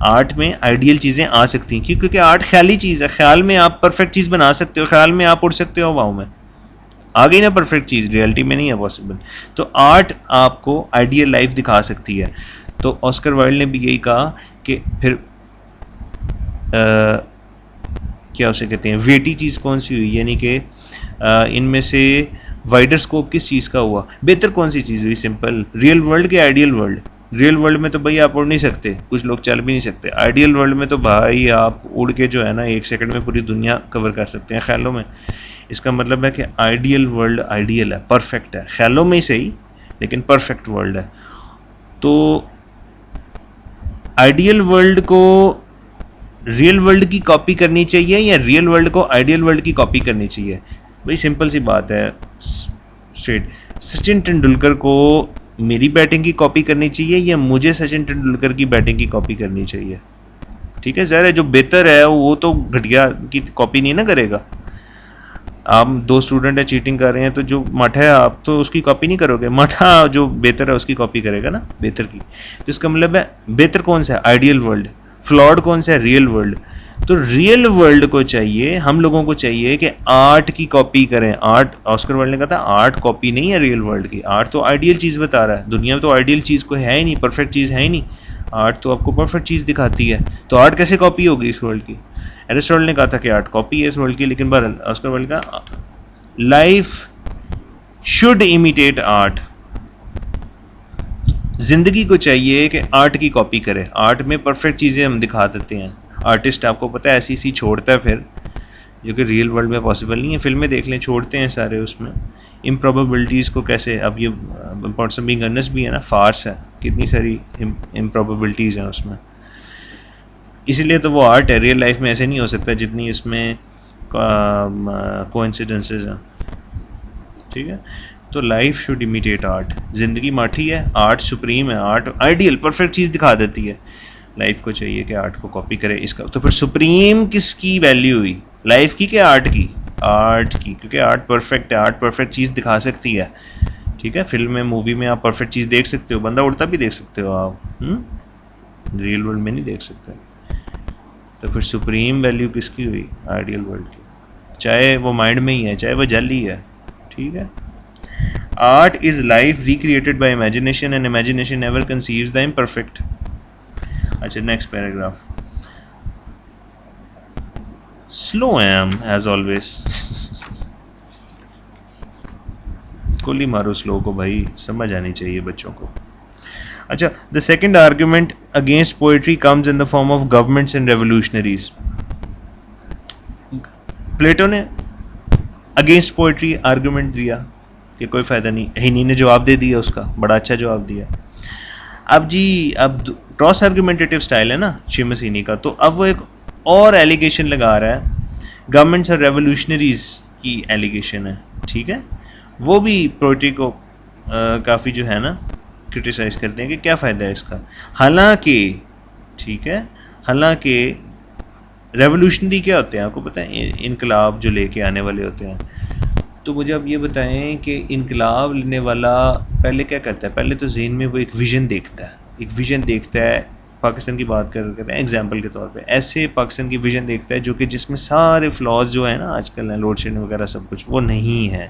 آرٹ میں آئیڈیل چیزیں آ سکتی ہیں, کیونکہ آرٹ خیالی چیز ہے, خیال میں آپ پرفیکٹ چیز بنا سکتے ہو, خیال میں آپ اڑ سکتے ہو ہواؤں میں, آ گئی نا پرفیکٹ چیز, ریئلٹی میں نہیں ہے پاسبل. تو آرٹ آپ کو آئیڈیل لائف دکھا سکتی ہے. تو آسکر وائلڈ نے بھی یہی کہا کہ پھر کیا اسے کہتے ہیں ویٹی چیز کون سی ہوئی, یعنی کہ ان میں سے وائڈر اسکوپ کس چیز کا ہوا, بہتر کون سی چیز ہوئی, سمپل ریئل ورلڈ کے آئیڈیل ورلڈ. ریئل ورلڈ میں تو بھائی آپ اڑ نہیں سکتے, کچھ لوگ چل بھی نہیں سکتے. آئیڈیل ورلڈ میں تو بھائی آپ اڑ کے جو ہے نا 1 سیکنڈ میں پوری دنیا کور کر سکتے ہیں خیالوں میں. اس کا مطلب ہے کہ آئیڈیل ورلڈ آئیڈیل ہے, پرفیکٹ ہے, خیالوں میں ہی صحیح لیکن پرفیکٹ ورلڈ ہے. تو آئیڈیل ورلڈ کو ریئل ورلڈ کی کاپی کرنی چاہیے یا ریئل ورلڈ کو آئیڈیل ورلڈ کی کاپی کرنی چاہیے؟ بھائی سمپل سی بات ہے, اسٹریٹ. سچن ٹنڈولکر کو میری بیٹنگ کی کاپی کرنی چاہیے یا مجھے سچن ٹنڈولکر کی بیٹنگ کی کاپی کرنی چاہیے؟ ٹھیک ہے, ظاہر ہے جو بہتر ہے وہ تو گھٹیا کی کاپی نہیں نہ کرے گا. آپ 2 اسٹوڈنٹ ہیں چیٹنگ کر رہے ہیں, تو جو مٹھا ہے آپ تو اس کی کاپی نہیں کرو گے, مٹھا جو بہتر ہے اس کی کاپی کرے گا نا, بہتر کی. تو اس کا مطلب ہے بہتر کون سا ہے, آئیڈیل ورلڈ, فلاڈ کون سا ہے, ریئل ورلڈ. تو ریئل ورلڈ کو چاہیے, ہم لوگوں کو چاہیے کہ آرٹ کی کاپی کریں. آرٹ, آسکر وائلڈ نے کہا تھا آرٹ کاپی نہیں ہے ریئل ورلڈ کی, آرٹ تو آئیڈیل چیز بتا رہا ہے. دنیا میں تو آئیڈیل چیز کوئی ہے ہی نہیں, پرفیکٹ چیز ہے ہی نہیں. آرٹ تو آپ کو پرفیکٹ چیز دکھاتی ہے, تو آرٹ کیسے کاپی ہوگی اس ورلڈ کی؟ ایرسٹوٹل نے کہا تھا کہ آرٹ کاپی ہے اس ورلڈ کی, لیکن بہرحال آسکر وائلڈ کا لائف شوڈ امیٹیٹ آرٹ. زندگی کو چاہیے کہ آرٹ کی کاپی کرے. آرٹ میں پرفیکٹ چیزیں ہم دکھا دیتے ہیں, آرٹسٹ آپ کو پتہ ہے ایسی ایسی چھوڑتا ہے پھر, جو کہ ریئل ورلڈ میں پاسبل نہیں ہے. فلمیں دیکھ لیں, چھوڑتے ہیں سارے اس میں امپروبیبلٹیز کو کیسے. اب یہ امپورٹنس آف بینگ ارنسٹ بھی ہے نا, فارس ہے, کتنی ساری امپروبیبلٹیز ہیں اس میں. اسی لیے تو وہ آرٹ ہے, ریئل لائف میں ایسے نہیں ہو سکتا جتنی اس میں کوئنسیڈنسز ہیں. ٹھیک ہے, تو لائف شوڈ امیٹیٹ آرٹ. زندگی ماٹھی ہے, آرٹ سپریم ہے, آرٹ آئیڈیل پرفیکٹ چیز دکھا دیتی ہے. لائف کو چاہیے کہ آرٹ کو کاپی کرے اس کا. تو پھر سپریم کس کی ویلیو ہوئی, لائف کی کہ آرٹ کی؟ آرٹ کی, کیونکہ آرٹ پرفیکٹ ہے, آرٹ پرفیکٹ چیز دکھا سکتی ہے. ٹھیک ہے, فلم میں مووی میں آپ پرفیکٹ چیز دیکھ سکتے ہو, بندہ اڑتا بھی دیکھ سکتے ہو آپ, ریئل ورلڈ میں نہیں دیکھ سکتے. تو پھر سپریم ویلیو کس کی ہوئی؟ آئیڈیل ورلڈ کی, چاہے وہ مائنڈ میں ہی ہے چاہے وہ جل ہی ہے. ٹھیک ہے, art is life recreated by imagination and imagination never conceives the imperfect. اچھا, next paragraph. Slow am as always. گولی مارو سلو کو بھائی, سمجھ آنی چاہیے بچوں کو. اچھا, the second argument against poetry comes in the form of governments and revolutionaries. Plato نے اگینسٹ پوئٹری آرگومنٹ دیا کہ کوئی فائدہ نہیں, ہینی نے جواب دے دیا, اس کا بڑا اچھا جواب دیا. اب کراس آرگومنٹیٹیو سٹائل ہے نا شیمس ہینی کا, تو اب وہ ایک اور ایلیگیشن لگا رہا ہے, گورنمنٹس اور ریولیوشنریز کی ایلیگیشن ہے. ٹھیک ہے, وہ بھی پوئٹری کو کافی جو ہے نا کرٹیسائز کرتے ہیں کہ کیا فائدہ ہے اس کا. حالانکہ ٹھیک ہے, حالانکہ ریولیوشنری کیا ہوتے ہیں آپ کو پتہ ہے, انقلاب جو لے کے آنے والے ہوتے ہیں. تو مجھے اب یہ بتائیں کہ انقلاب لینے والا پہلے کیا کرتا ہے؟ پہلے تو ذہن میں وہ ایک ویژن دیکھتا ہے, ایک ویژن دیکھتا ہے. پاکستان کی بات کر رہے ہیں ایگزامپل کے طور پہ, ایسے پاکستان کی ویژن دیکھتا ہے جو کہ جس میں سارے فلاز جو ہیں نا آج کل ہیں, لوڈ شیڈنگ وغیرہ سب کچھ وہ نہیں ہے.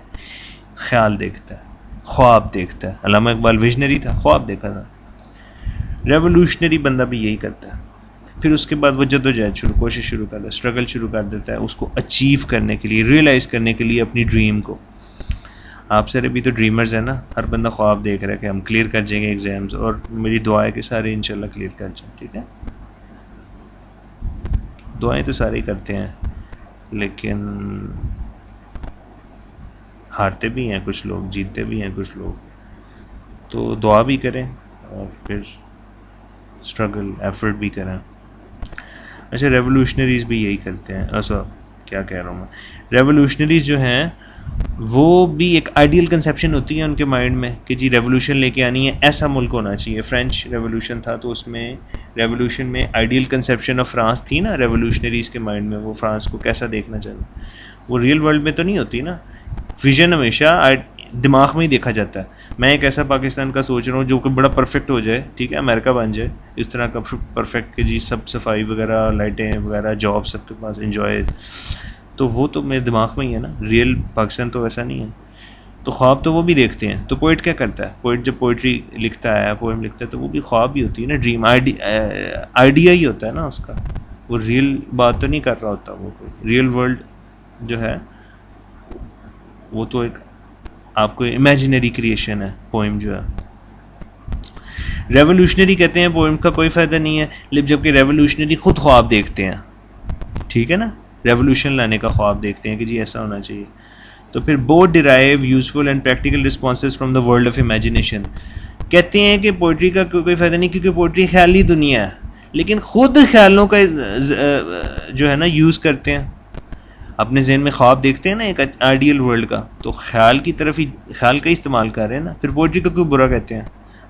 خیال دیکھتا ہے, خواب دیکھتا ہے. علامہ اقبال ویژنری تھا, خواب دیکھا تھا. ریولیوشنری بندہ بھی یہی کرتا ہے. پھر اس کے بعد وہ جدوجہد کوشش شروع کر دیتا ہے, اسٹرگل شروع کر دیتا ہے اس کو اچیو کرنے کے لیے, ریئلائز کرنے کے لیے اپنی ڈریم کو. آپ سارے بھی تو ڈریمرز ہیں نا, ہر بندہ خواب دیکھ رہا ہے کہ ہم کلیئر کر جائیں گے ایگزامز, اور میری دعا ہے کہ سارے انشاءاللہ کلیئر کر جائیں. ٹھیک ہے, دعائیں تو سارے ہی کرتے ہیں, لیکن ہارتے بھی ہیں کچھ لوگ, جیتتے بھی ہیں کچھ لوگ. تو دعا بھی کریں اور پھر اسٹرگل ایفرٹ بھی کریں. اچھا, ریولیوشنریز بھی یہی کرتے ہیں. ایسا کیا کہہ رہا ہوں میں, ریولیوشنریز جو ہیں وہ بھی ایک آئیڈیل کنسیپشن ہوتی ہے ان کے مائنڈ میں کہ جی ریولیوشن لے کے آنی ہے, ایسا ملک ہونا چاہیے. فرینچ ریولیوشن تھا تو اس میں ریولیوشن میں آئیڈیل کنسیپشن آف فرانس تھی نا ریولیوشنریز کے مائنڈ میں, وہ فرانس کو کیسا دیکھنا چاہتے. وہ ریئل ورلڈ میں تو نہیں ہوتی نا, ویژن ہمیشہ دماغ میں ہی دیکھا جاتا ہے. میں ایک ایسا پاکستان کا سوچ رہا ہوں جو کہ بڑا پرفیکٹ ہو جائے, ٹھیک ہے, امریکہ بن جائے اس طرح کا پرفیکٹ کہ جی سب صفائی وغیرہ, لائٹیں وغیرہ, جاب سب کے پاس, انجوائے. تو وہ تو میرے دماغ میں ہی ہے نا, ریئل پاکستان تو ویسا نہیں ہے. تو خواب تو وہ بھی دیکھتے ہیں. تو پوئٹ کیا کرتا ہے, پوئٹ جب پوئٹری لکھتا ہے, پوئم لکھتا ہے, تو وہ بھی خواب ہی ہوتی ہے نا, ڈریم آئیڈیا ہی ہوتا ہے نا اس کا. وہ ریئل بات تو نہیں کر رہا ہوتا. وہ ریئل ورلڈ جو ہے وہ تو ایک آپ کو امیجنری کریشن ہے پوئم جو ہے. ریولیوشنری کہتے ہیں پوئم کا کوئی فائدہ نہیں ہے, جبکہ ریولیوشنری خود خواب دیکھتے ہیں. ٹھیک ہے نا, ریولیوشن لانے کا خواب دیکھتے ہیں کہ جی ایسا ہونا چاہیے. تو پھر both derive useful and practical responses from the world of imagination. کہتے ہیں کہ پوئٹری کا کوئی فائدہ نہیں کیونکہ پوئٹری خیالی دنیا ہے, لیکن خود خیالوں کا جو ہے نا یوز کرتے ہیں. اپنے ذہن میں خواب دیکھتے ہیں نا ایک آئیڈیل ورلڈ کا, تو خیال کی طرف ہی خیال کا استعمال کر رہے ہیں نا. پھر پوئٹری کو کیوں برا کہتے ہیں؟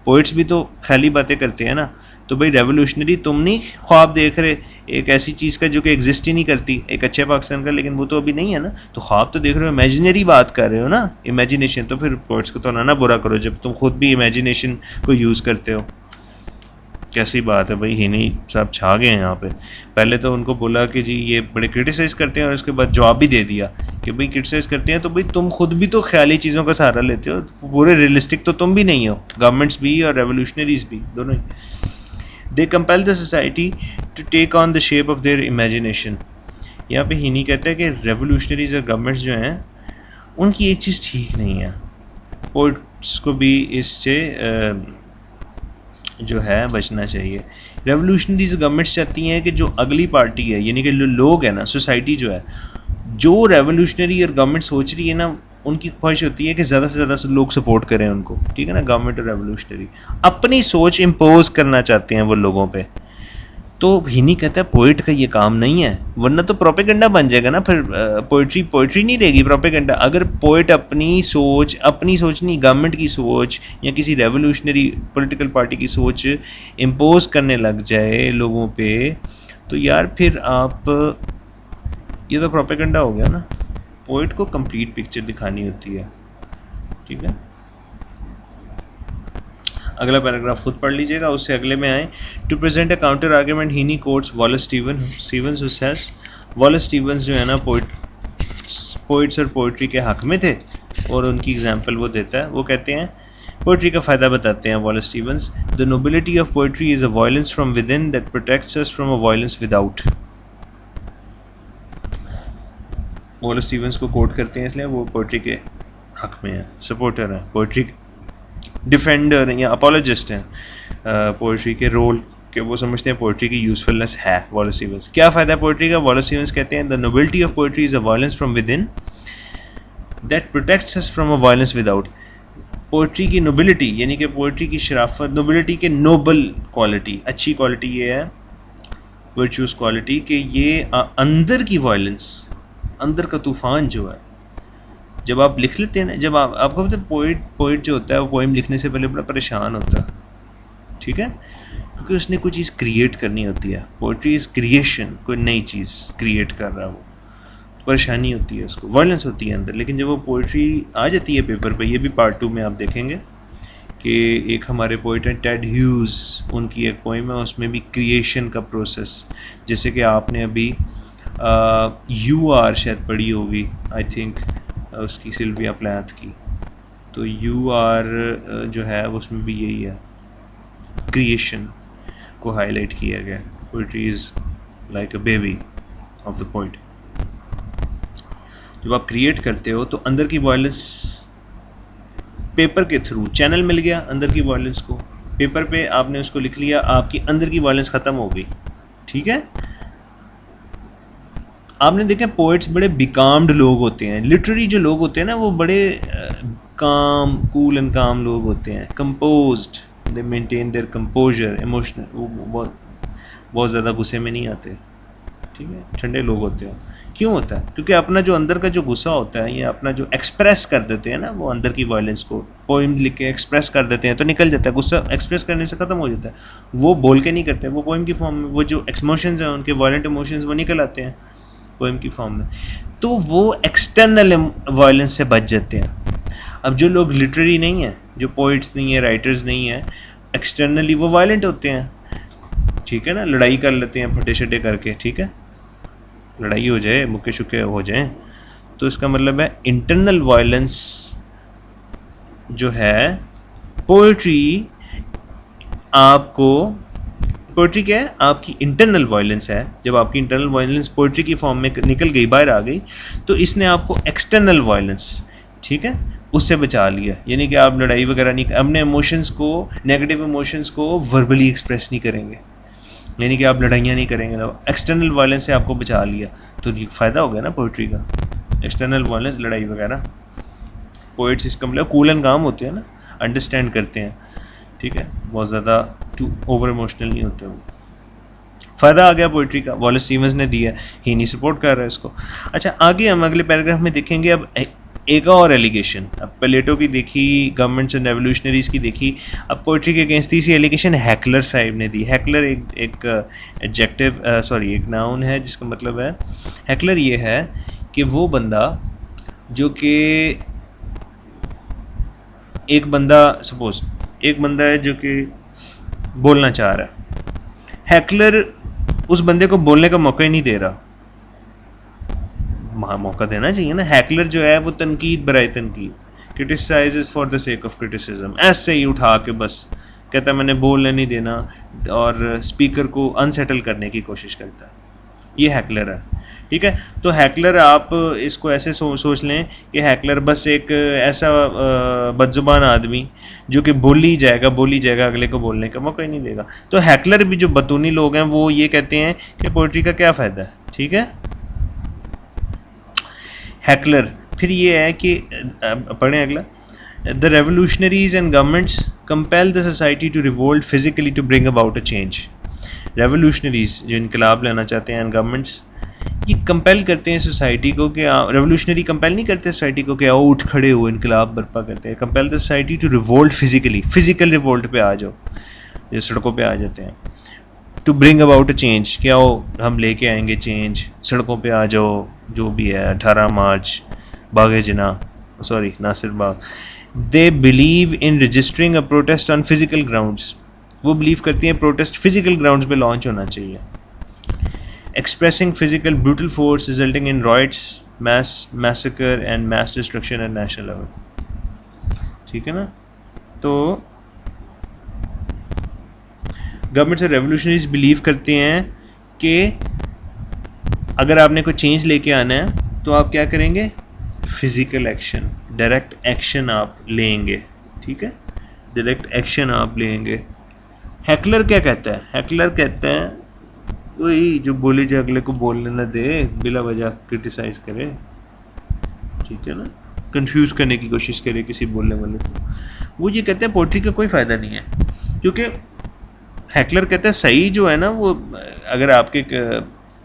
پوئٹس بھی تو خیالی باتیں کرتے ہیں نا. تو بھائی ریولیوشنری تم نہیں خواب دیکھ رہے ایک ایسی چیز کا جو کہ ایگزسٹ ہی نہیں کرتی, ایک اچھے پاکستان کا, لیکن وہ تو ابھی نہیں ہے نا. تو خواب تو دیکھ رہے ہو, امیجنری بات کر رہے ہو نا, امیجنیشن. تو پھر پوئٹس کو تو نہ برا کرو جب تم خود بھی امیجنیشن کو یوز کرتے ہو. کیسی بات ہے بھائی, ہینی صاحب چھا گئے ہیں یہاں پہ. پہلے تو ان کو بولا کہ جی یہ بڑے کرٹیسائز کرتے ہیں, اور اس کے بعد جواب بھی دے دیا کہ بھائی کرٹیسائز کرتے ہیں تو بھائی تم خود بھی تو خیالی چیزوں کا سہارا لیتے ہو, پورے ریئلسٹک تو تم بھی نہیں ہو, گورنمنٹس بھی اور ریولیوشنریز بھی دونوں ہی. They compel the society to take on the shape of their imagination. یہاں پہ ہینی کہتا ہے کہ ریولیوشنریز اور گورنمنٹس جو ہیں ان کی ایک چیز ٹھیک نہیں ہے. پوئٹس کو بھی اس سے جو ہے بچنا چاہیے. ریولیوشنریز گورنمنٹس چاہتی ہیں کہ جو اگلی پارٹی ہے, یعنی کہ لوگ ہیں نا, سوسائٹی جو ہے, جو ریولیوشنری اور گورنمنٹ سوچ رہی ہے نا, ان کی خواہش ہوتی ہے کہ زیادہ سے زیادہ لوگ سپورٹ کریں ان کو. ٹھیک ہے نا, گورنمنٹ اور ریولیوشنری اپنی سوچ امپوز کرنا چاہتے ہیں وہ لوگوں پہ. تو ہینی کہتا ہے پوئٹ کا یہ کام نہیں ہے، ورنہ تو پروپیگنڈا بن جائے گا نا، پھر پوئٹری نہیں رہے گی، پروپیگنڈا. اگر پوئٹ اپنی سوچ نہیں، گورنمنٹ کی سوچ یا کسی ریولوشنری پولیٹیکل پارٹی کی سوچ امپوز کرنے لگ جائے لوگوں پہ، تو یار پھر آپ، یہ تو پروپیگنڈا ہو گیا نا. پوئٹ کو کمپلیٹ پکچر دکھانی ہوتی ہے. ٹھیک ہے، اگلا پیراگراف خود پڑھ لیجیے گا. اس سے اگلے میں آئیں. To present a counter argument Heaney quotes Wallace Stevens who says، Wallace Stevens جو ہے نا پوئٹس اور پوئٹری کے حق میں تھے، اور ان کی اگزامپل وہ دیتا ہے. وہ کہتے ہیں، پوئٹری کا فائدہ بتاتے ہیں Wallace اسٹیونز. The nobility of poetry is a violence from within that protects us from a violence without. Wallace Stevens کو کوٹ کرتے ہیں اس لیے وہ پوئٹری کے حق میں ہیں، سپورٹر ہیں، پوئٹری ڈیفینڈر یا اپولوجسٹ ہیں پوئٹری کے رول کہ وہ سمجھتے ہیں پوئٹری کی یوزفلنس ہے. والیس اسٹیونز، کیا فائدہ ہے پوئٹری کا؟ والیس اسٹیونز کہتے ہیں the nobility of poetry is a violence from within that protects us from a violence without. Poetry کی نوبلٹی یعنی کہ پوئٹری کی شرافت، نوبلٹی کے نوبل کوالٹی، اچھی کوالٹی یہ ہے، ورچوس کوالٹی، کہ یہ اندر کی وائلنس، اندر کا طوفان جو ہے، جب آپ لکھ لیتے ہیں نا، جب آپ کو پتہ ہے پوئٹ جو ہوتا ہے وہ پوئم لکھنے سے پہلے بڑا پریشان ہوتا ہے. ٹھیک ہے، کیونکہ اس نے کوئی چیز کریٹ کرنی ہوتی ہے. پوئٹری از کریشن، کوئی نئی چیز کریٹ کر رہا ہے، وہ پریشانی ہوتی ہے، اس کو وائلنس ہوتی ہے اندر. لیکن جب وہ پوئٹری آ جاتی ہے پیپر پہ، یہ بھی پارٹ 2 میں آپ دیکھیں گے کہ ایک ہمارے پوئٹ ہیں ٹیڈ ہیوز، ان کی ایک پوئم ہے، اس میں بھی کریشن کا پروسیس، جیسے کہ آپ نے ابھی یو آر شاید پڑھی ہوگی، آئی تھنک اس کی سلویا پلانتھ کی. تو یو آر جو ہے اس میں بھی یہی ہے، کریشن کو ہائی لائٹ کیا گیا. Poetry is like a baby of the poet. جب آپ کریٹ کرتے ہو تو اندر کی وائلنس پیپر کے تھرو چینل مل گیا، اندر کی وائلنس کو پیپر پہ آپ نے اس کو لکھ لیا، آپ کی اندر کی وائلنس ختم ہو گئی. ٹھیک ہے، آپ نے دیکھا پوئٹس بڑے بیکامڈ لوگ ہوتے ہیں. لٹریری جو لوگ ہوتے ہیں نا وہ بڑے کام، کول اینڈ کام لوگ ہوتے ہیں، composed, they maintain their composure, emotional, وہ بہت زیادہ غصے میں نہیں آتے. ٹھیک ہے، ٹھنڈے لوگ ہوتے ہیں. کیوں ہوتا ہے؟ کیونکہ اپنا جو اندر کا جو غصہ ہوتا ہے یا اپنا جو ایکسپریس کر دیتے ہیں نا، وہ اندر کی وائلنس کو پوئم لکھ کے ایکسپریس کر دیتے ہیں تو نکل جاتا ہے. غصہ ایکسپریس کرنے سے ختم ہو جاتا ہے، وہ بول کے نہیں کرتے، وہ پوئم کی فارم میں وہ جو ایموشنز ہیں، ان کے وائلنٹ ایموشنز وہ نکل آتے ہیں پوئم کی فارم میں، تو وہ ایکسٹرنل وائلنس سے بچ جاتے ہیں. اب جو لوگ لٹریری نہیں ہیں، جو پوئٹس نہیں ہیں، رائٹرز نہیں ہیں، ایکسٹرنلی وہ وائلنٹ ہوتے ہیں. ٹھیک ہے نا، لڑائی کر لیتے ہیں پھٹے شٹے کر کے. ٹھیک ہے، لڑائی ہو جائے، مکے شکے ہو جائیں، تو اس کا مطلب ہے انٹرنل وائلنس جو ہے. پوئٹری آپ کو، پوئٹری کیا ہے؟ آپ کی انٹرنل وائلنس ہے. جب آپ کی انٹرنل وائلنس پوئٹری کی فارم میں نکل گئی، باہر آ گئی، تو اس نے آپ کو ایکسٹرنل وائلنس، ٹھیک ہے، اس سے بچا لیا. یعنی کہ آپ لڑائی وغیرہ نہیں، اپنے ایموشنس کو، نیگیٹو ایموشنس کو وربلی ایکسپریس نہیں کریں گے، یعنی کہ آپ لڑائیاں نہیں کریں گے. ایکسٹرنل وائلنس سے آپ کو بچا لیا، تو یہ فائدہ ہو گیا نا پوئٹری کا. ایکسٹرنل وائلنس، لڑائی وغیرہ، پوئٹس اس کا مطلب کول اینڈ کام ہوتے ہیں نا، انڈرسٹینڈ کرتے ہیں. ٹھیک ہے، بہت زیادہ اوور ایموشنل نہیں ہوتے. وہ فائدہ آ گیا پوئٹری کا، والیس اسٹیونز نے دیا، ہی نہیں سپورٹ کر رہا ہے اس کو. اچھا، آگے ہم اگلے پیراگراف میں دیکھیں گے اب ایک اور ایلیگیشن. اب پلیٹو کی دیکھی، گورنمنٹس اینڈ ریولیوشنریز کی دیکھی، اب پوئٹری کے اگینسٹ تیسری ایلیگیشن ہیکلر صاحب نے دی. ہیکلر ایک ایڈجیکٹو، سوری ایک ناؤن ہے جس کا مطلب ہے، ہیکلر یہ ہے کہ وہ بندہ جو کہ ایک بندہ، سپوز ایک بندہ ہے جو کہ بولنا چاہ رہا ہے، ہیکلر اس بندے کو بولنے کا موقع ہی نہیں دے رہا. موقع دینا چاہیے نا. ہیکلر جو ہے وہ تنقید برائے تنقید، criticises for the sake of criticism, ایسے ہی اٹھا کے بس کہتا ہے میں نے بولنے نہیں دینا، اور اسپیکر کو انسیٹل کرنے کی کوشش کرتا ہے. یہ ہیکلر ہے. ٹھیک ہے، تو ہیکلر آپ اس کو ایسے سوچ لیں کہ ہیکلر بس ایک ایسا بدزبان آدمی جو کہ بولی جائے گا، اگلے کو بولنے کا موقع ہی نہیں دے گا. تو ہیکلر بھی جو بتونی لوگ ہیں وہ یہ کہتے ہیں کہ پوئٹری کا کیا فائدہ ہے. ٹھیک ہے، ہیکلر. پھر یہ ہے کہ پڑھیں اگلا. The revolutionaries and governments compel the society to revolt physically to bring about a change. ریولوشنریز جو انقلاب لانا چاہتے ہیں گورنمنٹس، یہ کمپیل کرتے ہیں سوسائٹی کو کہ ریولوشنری کمپیل نہیں کرتے سوسائٹی کو کہ آؤ اٹھ کھڑے ہو انقلاب برپا کرتے ہیں، compel the society to revolt physically, physical revolt پہ آ جاؤ، جو سڑکوں پہ آ جاتے ہیں، to bring about a change, کہ آؤ ہم لے کے آئیں گے چینج، سڑکوں پہ آ جاؤ، جو بھی ہے 18 مارچ، باغ جناح، sorry Nasir Bagh. They believe in registering a protest on physical grounds, وہ بلیو کرتی ہیں پروٹیسٹ فزیکل گراؤنڈس پہ لانچ ہونا چاہیے. Expressing physical brutal force resulting in rights, mass massacre and mass destruction at national level. ٹھیک ہے نا. تو گورنمنٹ سے ریولوشنریز بلیو کرتے ہیں کہ اگر آپ نے کوئی چینج لے کے آنا ہے تو آپ کیا کریں گے، فزیکل ایکشن، ڈائریکٹ ایکشن آپ لیں گے. ٹھیک ہے، ڈائریکٹ ایکشن آپ لیں گے. ہیکلر کیا کہتا ہے؟ ہیکلر کہتا ہے وہی جو بولے جو اگلے کو بولنے نہ دے، بلا وجہ کرٹیسائز کرے، ٹھیک ہے نا، کنفیوز کرنے کی کوشش کرے کسی بولنے والے کو. وہ یہ کہتے ہیں پوئٹری کا کوئی فائدہ نہیں ہے، کیونکہ ہیکلر کہتا ہے صحیح جو ہے نا وہ اگر آپ کے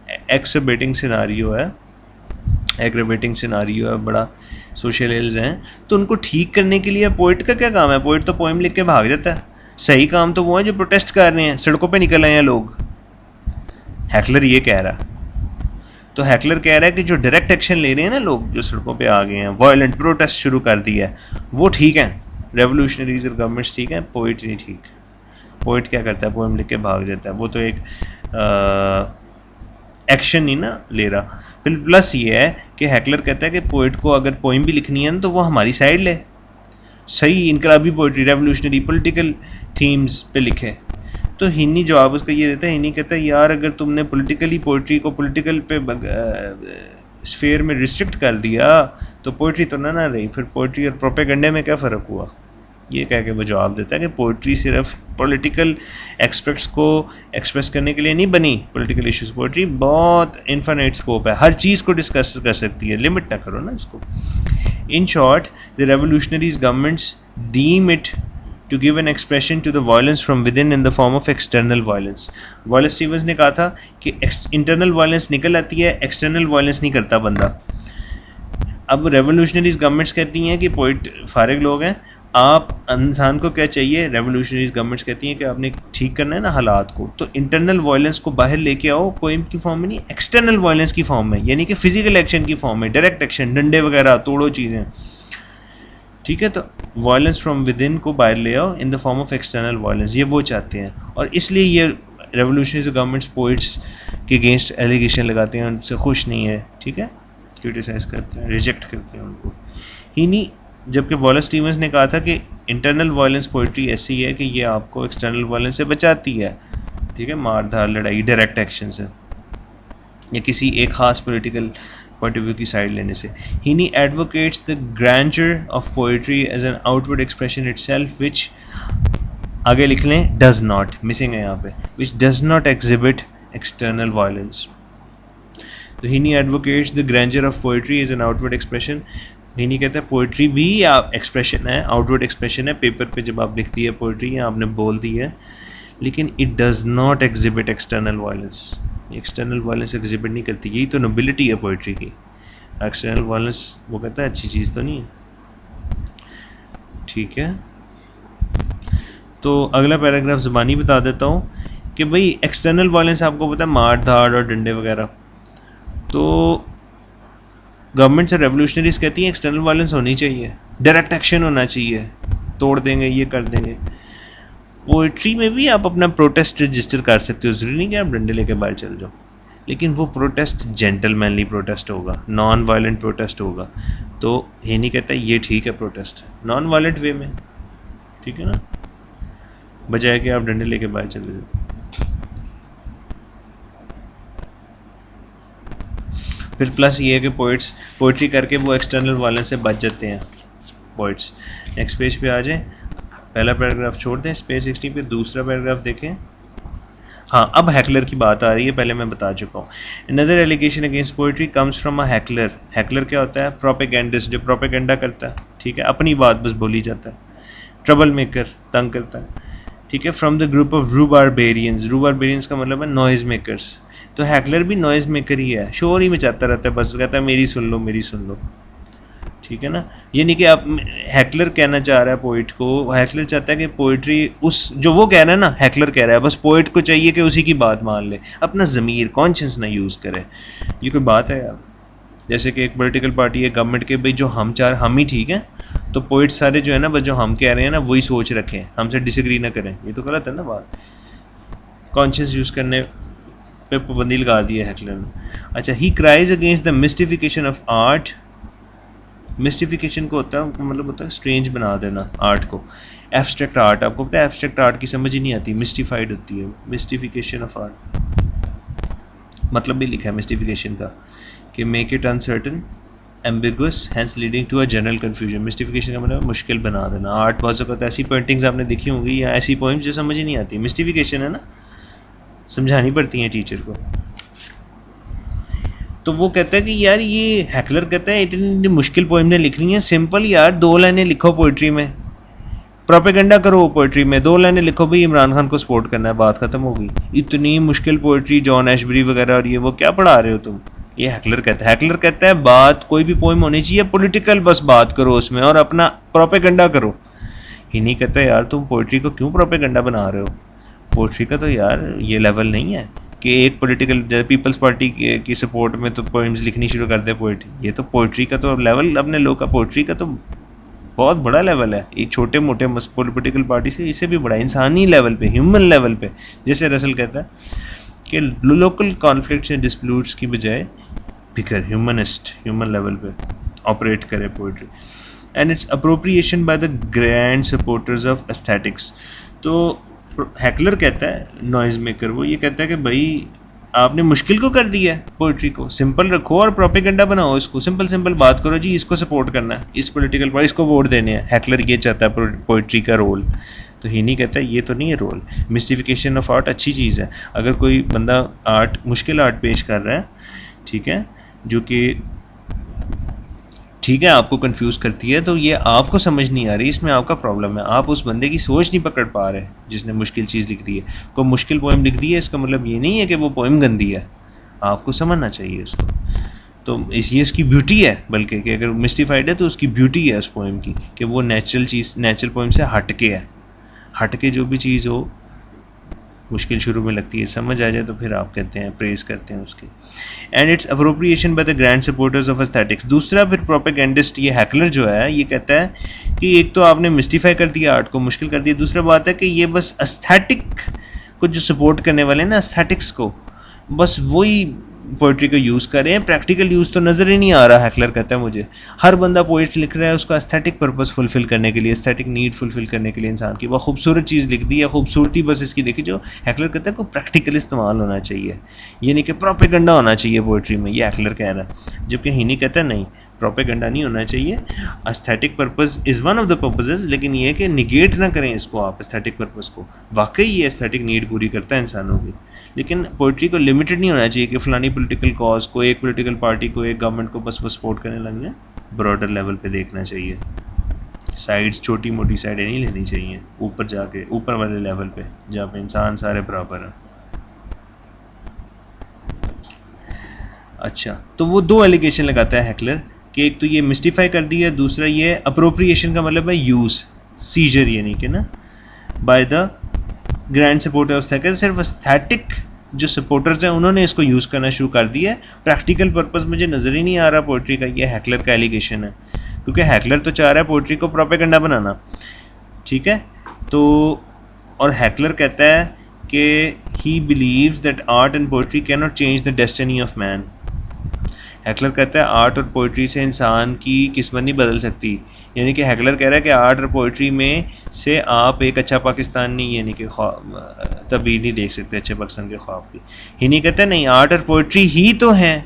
ایکسبیٹنگ سیناریو ہے، ایگریویٹنگ سیناریو ہے، بڑا سوشل ایلز ہیں، تو ان کو ٹھیک کرنے کے لیے پوئٹ کا کیا کام ہے؟ پوئٹ تو پوئم لکھ کے بھاگ جاتا ہے. صحیح کام تو وہ ہے جو پروٹیسٹ کر رہے ہیں، سڑکوں پہ نکل آئے ہیں لوگ. ہیکلر یہ کہہ رہا. تو ہیکلر کہہ رہا ہے کہ جو ڈائریکٹ ایکشن لے رہے ہیں نا لوگ، جو سڑکوں پہ آ گئے ہیں، وائلنٹ پروٹیسٹ شروع کر دیا ہے، وہ ٹھیک ہیں، ریولوشنریز اور گورنمنٹس ٹھیک ہیں، پوئٹ نہیں ٹھیک. پوئٹ کیا کرتا ہے؟ پوئم لکھ کے بھاگ جاتا ہے. وہ تو ایک ایکشن نہیں نا لے رہا. پھر پلس یہ ہے کہ ہیکلر کہتا ہے کہ پوئٹ کو اگر پوئم بھی لکھنی ہے نا تو وہ ہماری سائڈ لے، صحیح انقلابی پوئٹری، ریولوشنری، پولیٹیکل تھیمز پہ لکھے. تو ہینی جواب اس کا یہ دیتا ہے، ہینی کہتا ہے یار اگر تم نے پولیٹیکلی پوئٹری کو پولیٹیکل پہ اسفیئر میں ریسٹرکٹ کر دیا تو پوئٹری تو نہ رہی. پھر پوئٹری اور پروپیگنڈے میں کیا فرق ہوا؟ یہ کہہ کے وہ جواب دیتا ہے کہ پوئٹری صرف پولیٹیکل ایکسپیکٹس کو ایکسپریس کرنے کے لیے نہیں بنی. پولیٹیکل ایشوز پوئٹری بہت انفینائٹ اسکوپ ہے، ہر چیز کو ڈسکس کر سکتی ہے، لمٹ نہ کرو نا اس کو. In short, the revolutionaries governments deem it to give an expression to the violence from within in the form of external violence. Wallace Stevens نے کہا تھا کہ internal violence نکل آتی ہے، external violence نہیں کرتا بندہ. اب ریولوشنریز گورنمنٹس کہتی ہیں کہ پوئٹ فارغ لوگ ہیں، آپ انسان کو کیا چاہیے؟ ریولوشنریز گورنمنٹس کہتی ہیں کہ آپ نے ٹھیک کرنا ہے نا حالات کو، تو انٹرنل وائلنس کو باہر لے کے آؤ، پوئم کی فارم میں نہیں، ایکسٹرنل وائلنس کی فارم میں، یعنی کہ فزیکل ایکشن کی فارم میں، ڈائریکٹ ایکشن، ڈنڈے وغیرہ توڑو چیزیں. ٹھیک ہے، تو وائلنس فرام ود ان کو باہر لے آؤ in the form of external violence, یہ وہ چاہتے ہیں. اور اس لیے یہ ریولوشنریز گورنمنٹس پوئٹس کے اگینسٹ ایلیگیشن لگاتے ہیں، ان سے خوش نہیں ہے. ٹھیک ہے، کرٹیسائز کرتے ہیں، ریجیکٹ کرتے ہیں ان کو. ہی نہیں، جبکہ والیس اسٹیونز نے کہا تھا کہ انٹرنل وائلنس پوئٹری ایسی ہے کہ یہ آپ کو ایکسٹرنل وائلنس سے بچاتی ہے. ٹھیک ہے، مار دھار، لڑائی، ڈائریکٹ ایکشن سے یا کسی ایک خاص پولیٹیکل پوائنٹ آف ویو کی سائڈ لینے سے. Heaney advocates the grandeur of poetry as an outward expression itself which, آگے لکھ لیں ڈز ناٹ، مسنگ ہے یہاں پہ، which does not exhibit external violence. تو Heaney advocates the grandeur of poetry as an outward expression. Heaney کہتا ہے پوئٹری بھی ایکسپریشن ہے، آؤٹ ورڈ ایکسپریشن ہے، پیپر پہ جب آپ لکھتی ہے پوئٹری یا آپ نے بول دی ہے، لیکن it does not exhibit external violence. External violence exhibit نہیں کرتی، یہی تو نوبلٹی ہے پوئٹری کی. ایکسٹرنل وائلنس وہ کہتا ہے اچھی چیز تو نہیں ہے. ٹھیک ہے، تو اگلا پیراگراف زبانی بتا دیتا ہوں کہ بھئی ایکسٹرنل وائلنس آپ کو پتہ ہے مار دھاڑ اور ڈنڈے وغیرہ. تو گورنمنٹ سے ریولوشنریز کہتی ہیں ایکسٹرنل وائلنس ہونی چاہیے، ڈائریکٹ ایکشن ہونا چاہیے، توڑ دیں گے، یہ کر دیں گے. پوئٹری میں بھی آپ اپنا پروٹیسٹ رجسٹر کر سکتے ہو، ضروری نہیں کہ آپ ڈنڈے لے کے باہر چل جاؤ، لیکن وہ پروٹیسٹ جینٹل مینلی پروٹیسٹ ہوگا، نان وائلنٹ پروٹیسٹ ہوگا. تو یہ نہیں کہتا یہ ٹھیک ہے پروٹیسٹ نان وائلنٹ وے میں، ٹھیک ہے نا، بجائے کہ آپ ڈنڈے لے کے باہر چلے جاؤ. پھر پلس یہ ہے کہ پوئٹری کر کے وہ ایکسٹرنل وائلنس سے بچ جاتے ہیں پوئٹس. نیکسٹ پیج پہ آ جائیں، پہلا پیراگراف چھوڑ دیں، پیج 60 پہ دوسرا پیراگراف دیکھیں. ہاں، اب ہیکلر کی بات آ رہی ہے، پہلے میں بتا چکا ہوں. another allegation against poetry comes from a heckler. ہیکلر کیا ہوتا ہے؟ پروپیگنڈسٹ، جو پروپیگنڈا کرتا ہے. ٹھیک ہے، اپنی بات بس بولی جاتا ہے. ٹربل میکر، تنگ کرتا ہے. ٹھیک ہے. From the group of rhubarbarians. Rhubarbarians کا مطلب ہے نوائز میکرس. تو ہیکلر بھی نوائز میکر ہی ہے, شور ہی مچاتا رہتا ہے, بس کہتا ہے میری سن لو میری سن لو. ٹھیک ہے نا. یہ نہیں کہ آپ ہیکلر کہنا چاہ رہا ہے پوئٹ کو, ہیکلر چاہتا ہے کہ پوئٹری اس جو وہ کہہ رہا ہے نا, ہیکلر کہہ رہا ہے بس پوئٹ کو چاہیے کہ اسی کی بات مان لے, اپنا ضمیر کانشنس نہ یوز کرے. یہ کوئی بات ہے یار؟ جیسے کہ ایک پولیٹیکل پارٹی ہے گورنمنٹ کے, بھائی جو ہم ہی ٹھیک ہیں, تو پوئٹ سارے جو ہے نا بس جو ہم کہہ رہے ہیں نا وہی سوچ رکھیں, ہم سے ڈس ایگری نہ کریں. یہ تو غلط ہے نا بات. کانشنس یوز کرنے پہ پابندی لگا دی ہے ہیکلر نے. اچھا, he cries against the mystification of art. Mystification کو ہوتا ہے مطلب ہوتا ہے اسٹرینج بنا دینا آرٹ کو. ایبسٹریکٹ آرٹ, آپ کو پتہ ہے ایبسٹریکٹ آرٹ کی سمجھ ہی نہیں آتی, مسٹیفائڈ ہوتی ہے. مسٹیفیکیشن آف آرٹ مطلب بھی لکھا ہے مسٹیفیکیشن کا کہ make it uncertain ambiguous hence leading to a general confusion. Mystification کا مطلب مشکل بنا دینا. آرٹ بعض اوقات ایسی پینٹنگز آپ نے دیکھی ہوں گی یا ایسی پوئمز جو سمجھ ہی نہیں آتی, مسٹیفیکیشن ہے نا, سمجھانی پڑتی ہیں ٹیچر کو. تو وہ کہتا ہے کہ یار یہ ہیکلر کہتا ہے اتنی مشکل پوئم نے لکھنی ہے, سمپل یار 2 لائنیں لکھو پوئٹری میں, پروپیگنڈا کرو پوئٹری میں, 2 لائنیں لکھو بھائی عمران خان کو سپورٹ کرنا ہے, بات ختم ہو گئی. اتنی مشکل پوئٹری جان ایشبری وغیرہ اور یہ وہ کیا پڑھا رہے ہو تم. یہ ہیکلر کہتا ہے. ہیکلر کہتا ہے بات کوئی بھی پوئم ہونی چاہیے پولیٹیکل, بس بات کرو اس میں اور اپنا پروپیگنڈا کرو. ہی نہیں کہتا یار تم پوئٹری کو کیوں پروپیگنڈا بنا رہے ہو. پوئٹری کا تو یار یہ لیول نہیں ہے کہ ایک پولیٹیکل پیپلز پارٹی کی سپورٹ میں تو پوئمز لکھنی شروع کر دے پوئٹ. یہ تو پوئٹری کا تو لیول اپنے لوگ کا پوئٹری کا تو بہت بڑا لیول ہے. ایک چھوٹے موٹے پولیٹیکل پارٹی سے اس سے بھی بڑا انسانی لیول پہ, ہیومن لیول پہ, جیسے رسل کہتا ہے کہ لوکل کانفلکٹس اینڈ ڈسپیوٹس کی بجائے بگر ہیومن لیول پہ آپریٹ کرے poetry. And its appropriation by the grand supporters of aesthetics. تو ہیکلر کہتا ہے نوائز میکر, وہ یہ کہتا ہے کہ بھائی آپ نے مشکل کو کر دیا ہے پوئٹری کو, سمپل رکھو اور پروپیگنڈا بناؤ اس کو, سمپل بات کرو جی اس کو سپورٹ کرنا ہے, اس پولیٹیکل پارٹی اس کو ووٹ دینے ہیں. ہیکلر یہ چاہتا ہے پوئٹری کا رول. تو ہی نہیں کہتا یہ تو نہیں ہے رول. مسٹیفیکیشن آف آرٹ اچھی چیز ہے. اگر کوئی بندہ مشکل آرٹ پیش کر رہا ہے, ٹھیک ہے, جو کہ ٹھیک ہے آپ کو کنفیوز کرتی ہے, تو یہ آپ کو سمجھ نہیں آ رہی, اس میں آپ کا پرابلم ہے. آپ اس بندے کی سوچ نہیں پکڑ پا رہے جس نے مشکل چیز لکھ دی ہے. کوئی مشکل پوئم لکھ دی ہے اس کا مطلب یہ نہیں ہے کہ وہ پوئم گندی ہے, آپ کو سمجھنا چاہیے اس کو. تو یہ اس کی بیوٹی ہے, بلکہ کہ اگر مسٹیفائڈ ہے تو اس کی بیوٹی ہے اس پوئم کی کہ وہ نیچرل پوئم سے ہٹ کے جو بھی چیز ہو مشکل شروع میں لگتی ہے, سمجھ آ جائے تو پھر آپ کہتے ہیں پریز کرتے ہیں اس کی. And its appropriation by the grand supporters of aesthetics. دوسرا پھر پروپیگنڈسٹ یہ ہیکلر جو ہے یہ کہتا ہے کہ ایک تو آپ نے مسٹیفائی کر دیا آرٹ کو, مشکل کر دیا, دوسرا بات ہے کہ یہ بس ایستھیٹک کو جو سپورٹ کرنے والے ہیں نا, ایستھیٹکس کو, بس وہی پوئٹری کو یوز کر رہے ہیں, پریکٹیکل یوز تو نظر ہی نہیں آ رہا. ہیکلر کہتا ہے مجھے ہر بندہ پوئٹ لکھ رہا ہے اس کا ایستھیٹک پرپز فلفل کرنے کے لیے, ایستھیٹک نیڈ فلفل کرنے کے لیے انسان کی, وہ خوبصورت چیز لکھ دی ہے, خوبصورتی بس اس کی دیکھی. جو ہیکلر کہتا ہے کو پریکٹیکل استعمال ہونا چاہیے, یہ نہیں کہ پروپیگنڈا ہونا چاہیے پوئٹری میں, یہ ہیکلر کہہ رہا ہے. جبکہ ہی نہیں کہتا نہیں, پروپیگنڈا نہیں ہونا چاہیے, aesthetic purpose is one of the purposes, لیکن یہ کہ نگیٹ نہ کریں اس کو آپ ایستھیٹک پرپز کو. واقعی یہ ایستھیٹک نیڈ پوری کرتا ہے انسانوں کی, لیکن پوئٹری کو لمیٹڈ نہیں ہونا چاہیے کہ فلانی پولیٹیکل کاز کو, ایک پولیٹیکل پارٹی کو, ایک گورنمنٹ کو بس وہ سپورٹ کرنے لگ جائیں. براڈر لیول پہ دیکھنا چاہیے, سائڈز چھوٹی موٹی سائڈیں نہیں لینی چاہیے, اوپر جا کے اوپر والے لیول پہ جہاں پہ انسان سارے برابر ہیں. اچھا, تو وہ 2 ایلیگیشن لگاتا ہے ہیکلر کہ ایک تو یہ مسٹیفائی کر دیا, دوسرا یہ اپروپریشن کا مطلب ہے یوز, سیجر, یعنی کہ نا by the grand supporter of aesthetics. صرف ایستھیٹک جو سپورٹرز ہیں انہوں نے اس کو یوز کرنا شروع کر دیا ہے, پریکٹیکل پرپز مجھے نظر ہی نہیں آ رہا پوئٹری کا. یہ ہیکلر کا ایلیگیشن ہے, کیونکہ ہیکلر تو چاہ رہا ہے پوئٹری کو پروپیگنڈا بنانا, ٹھیک ہے. تو اور ہیکلر کہتا ہے کہ he believes that art and poetry can not change the destiny of man. Heckler کہتا ہے آرٹ اور پوئٹری سے انسان کی قسمت نہیں بدل سکتی. یعنی کہ ہیکلر کہہ رہا ہے کہ آرٹ اور پوئٹری میں سے آپ ایک اچھا پاکستان نہیں, یعنی کہ تعبیر نہیں دیکھ سکتے اچھے پاکستان کے خواب کی. ہی نہیں کہتا نہیں, آرٹ اور پوئٹری ہی تو ہیں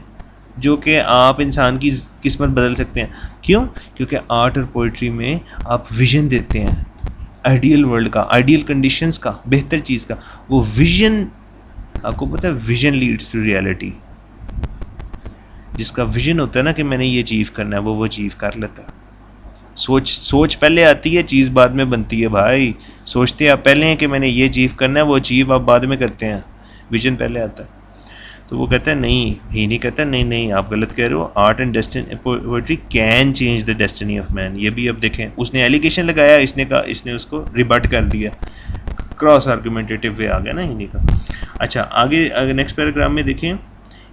جو کہ آپ انسان کی قسمت بدل سکتے ہیں. کیوں؟ کیونکہ آرٹ اور پوئٹری میں آپ ویژن دیتے ہیں آئیڈیل ورلڈ کا, آئیڈیل کنڈیشنز کا, بہتر چیز کا. وہ ویژن آپ کو پتہ ہے, ویژن لیڈس ٹو ریئلٹی. جس کا ویژن ہوتا ہے نا کہ میں نے یہ اچیو کرنا ہے, وہ اچیو کر لیتا ہے. سوچ پہلے آتی ہے, چیز بعد میں بنتی ہے بھائی. سوچتے آپ پہلے ہیں کہ میں نے یہ اچیو کرنا ہے, وہ اچیو آپ بعد میں کرتے ہیں, ویژن پہلے آتا ہے. تو وہ کہتا ہے نہیں, ہی نہیں کہتا نہیں آپ غلط کہہ رہے ہو, art and poetry can change the destiny of man. یہ بھی اب دیکھیں, اس نے ایلیگیشن لگایا, اس نے کہا, اس نے اس کو ریبٹ کر دیا, کراس آرگومنٹیٹیو وے آ گیا نا ہی کا. اچھا آگے نیکسٹ پیراگراف میں دیکھیں,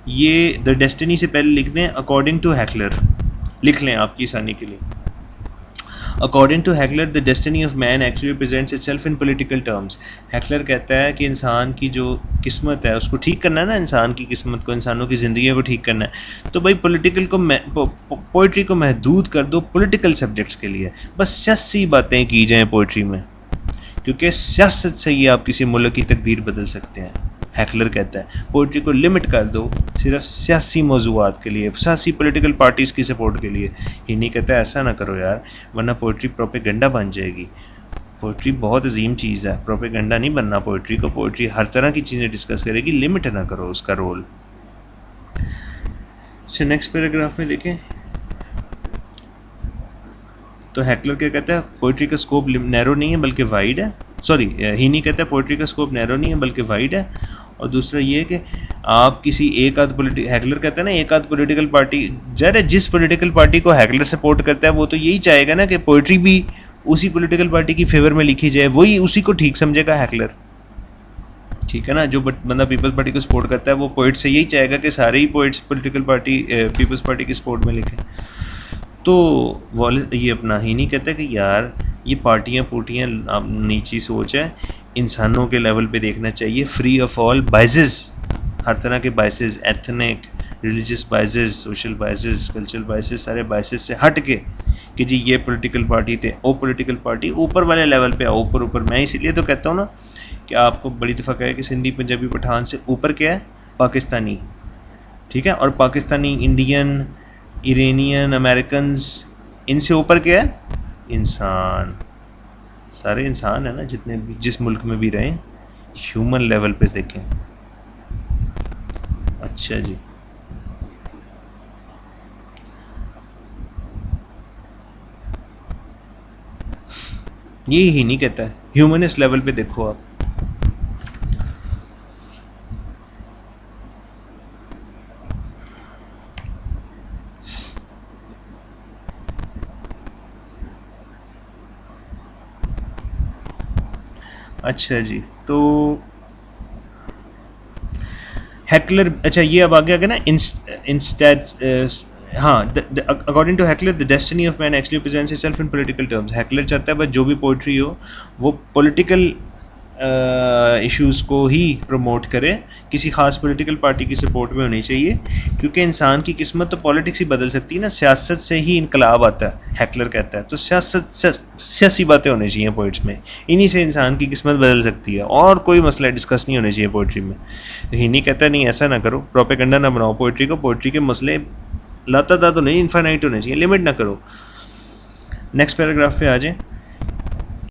یہ دا ڈیسٹنی سے پہلے لکھ دیں اکارڈنگ ٹو ہیکلر, لکھ لیں آپ کی آسانی کے لیے. According to Heckler, the destiny of man actually presents itself in political terms. Heckler کہتا ہے کہ انسان کی جو قسمت ہے اس کو ٹھیک کرنا ہے نا, انسان کی قسمت کو, انسانوں کی زندگی کو ٹھیک کرنا ہے, تو بھائی پولیٹیکل کو پوئٹری کو محدود کر دو پولیٹیکل سبجیکٹس کے لیے, بس سیاسی باتیں کی جائیں پوئٹری میں, کیونکہ سیاست سے ہی آپ کسی ملک کی تقدیر بدل سکتے ہیں. ہیکلر کہتا ہے پوئٹری کو لمٹ کر دو صرف سیاسی موضوعات کے لیے, سیاسی پولیٹیکل پارٹیز کی سپورٹ کے لیے. ہی نہیں کہتا ایسا نہ کرو یار, ورنہ پوئٹری پروپیگنڈا بن جائے گی. پوئٹری بہت عظیم چیز ہے, پروپیگنڈا نہیں بننا پوئٹری کو. پوئٹری ہر طرح کی چیزیں ڈسکس کرے گی, لمٹ نہ کرو اس کا رول. اچھا نیکسٹ پیراگراف میں دیکھیں تو ہیکلر کیا کہتا ہے, پوئٹری کا اسکوپ نیرو نہیں ہے بلکہ وائڈ ہے. سوری, ہی نہیں کہتا ہے پوئٹری کا اسکوپ نیرو نہیں ہے بلکہ وائڈ ہے. اور دوسرا یہ کہ آپ کسی ایک آدھ ہیکلر کہتا ہے نا ایک آدھ پولیٹیکل پارٹی, ظاہر ہے جس پولیٹیکل پارٹی کو ہیکلر سپورٹ کرتا ہے وہ تو یہی چاہے گا نا کہ پوئٹری بھی اسی پولیٹیکل پارٹی کی فیور میں لکھی جائے, وہی اسی کو ٹھیک سمجھے گا ہیکلر. ٹھیک ہے نا, جو بندہ پیپلز پارٹی کو سپورٹ کرتا ہے وہ پوئٹ سے یہی چاہے گا کہ سارے ہی poets political party People's Party کی سپورٹ میں لکھیں. تو یہ اپنا ہی نہیں کہتا کہ یار یہ پارٹیاں پوٹیاں نیچی سوچ ہے, انسانوں کے لیول پہ دیکھنا چاہیے, فری آف آل بائسز, ہر طرح کے biases, ethnic, religious biases, social biases, cultural biases, سارے بائسز سے ہٹ کے کہ جی یہ پولیٹیکل پارٹی تھے, وہ پولیٹیکل پارٹی اوپر والے لیول پہ آؤ, اوپر. میں اسی لیے تو کہتا ہوں نا کہ آپ کو بڑی دفعہ کہا ہے کہ سندھی پنجابی پٹھان سے اوپر کیا ہے پاکستانی. ٹھیک ہے, اور پاکستانی, انڈین, ایرینین, امریکنز, ان سے اوپر کیا ہے انسان. سارے انسان ہیں نا جتنے بھی, جس ملک میں بھی رہیں, ہیومن لیول پہ دیکھیں. اچھا جی, یہ ہی نہیں کہتا ہے, ہیومنسٹ لیول پہ دیکھو آپ. اچھا جی, تو ہیکلر, اچھا یہ اب آگے آگے نا انسٹیڈ, ہاں according to Heckler the destiny of man actually presents itself in political terms. ہیکلر چاہتا ہے بس جو بھی پوئٹری ہو وہ پولیٹیکل ایشوز کو ہی پروموٹ کرے, کسی خاص پولیٹیکل پارٹی کی سپورٹ میں ہونی چاہیے, کیونکہ انسان کی قسمت تو پالیٹکس ہی بدل سکتی ہے نا, سیاست سے ہی انقلاب آتا ہے, ہیکلر کہتا ہے. تو سیاسی باتیں ہونی چاہیے پوئٹس میں, انہی سے انسان کی قسمت بدل سکتی ہے, اور کوئی مسئلہ ڈسکس نہیں ہونے چاہیے پوئٹری میں. ہی نہیں کہتا نہیں ایسا نہ کرو, پروپیگنڈا نہ بناؤ پوئٹری کو, پوئٹری کے مسئلے لاتا تو نہیں, انفائنائٹ ہونے چاہیے, لمٹ نہ کرو. نیکسٹ پیراگراف پہ آ جائیں.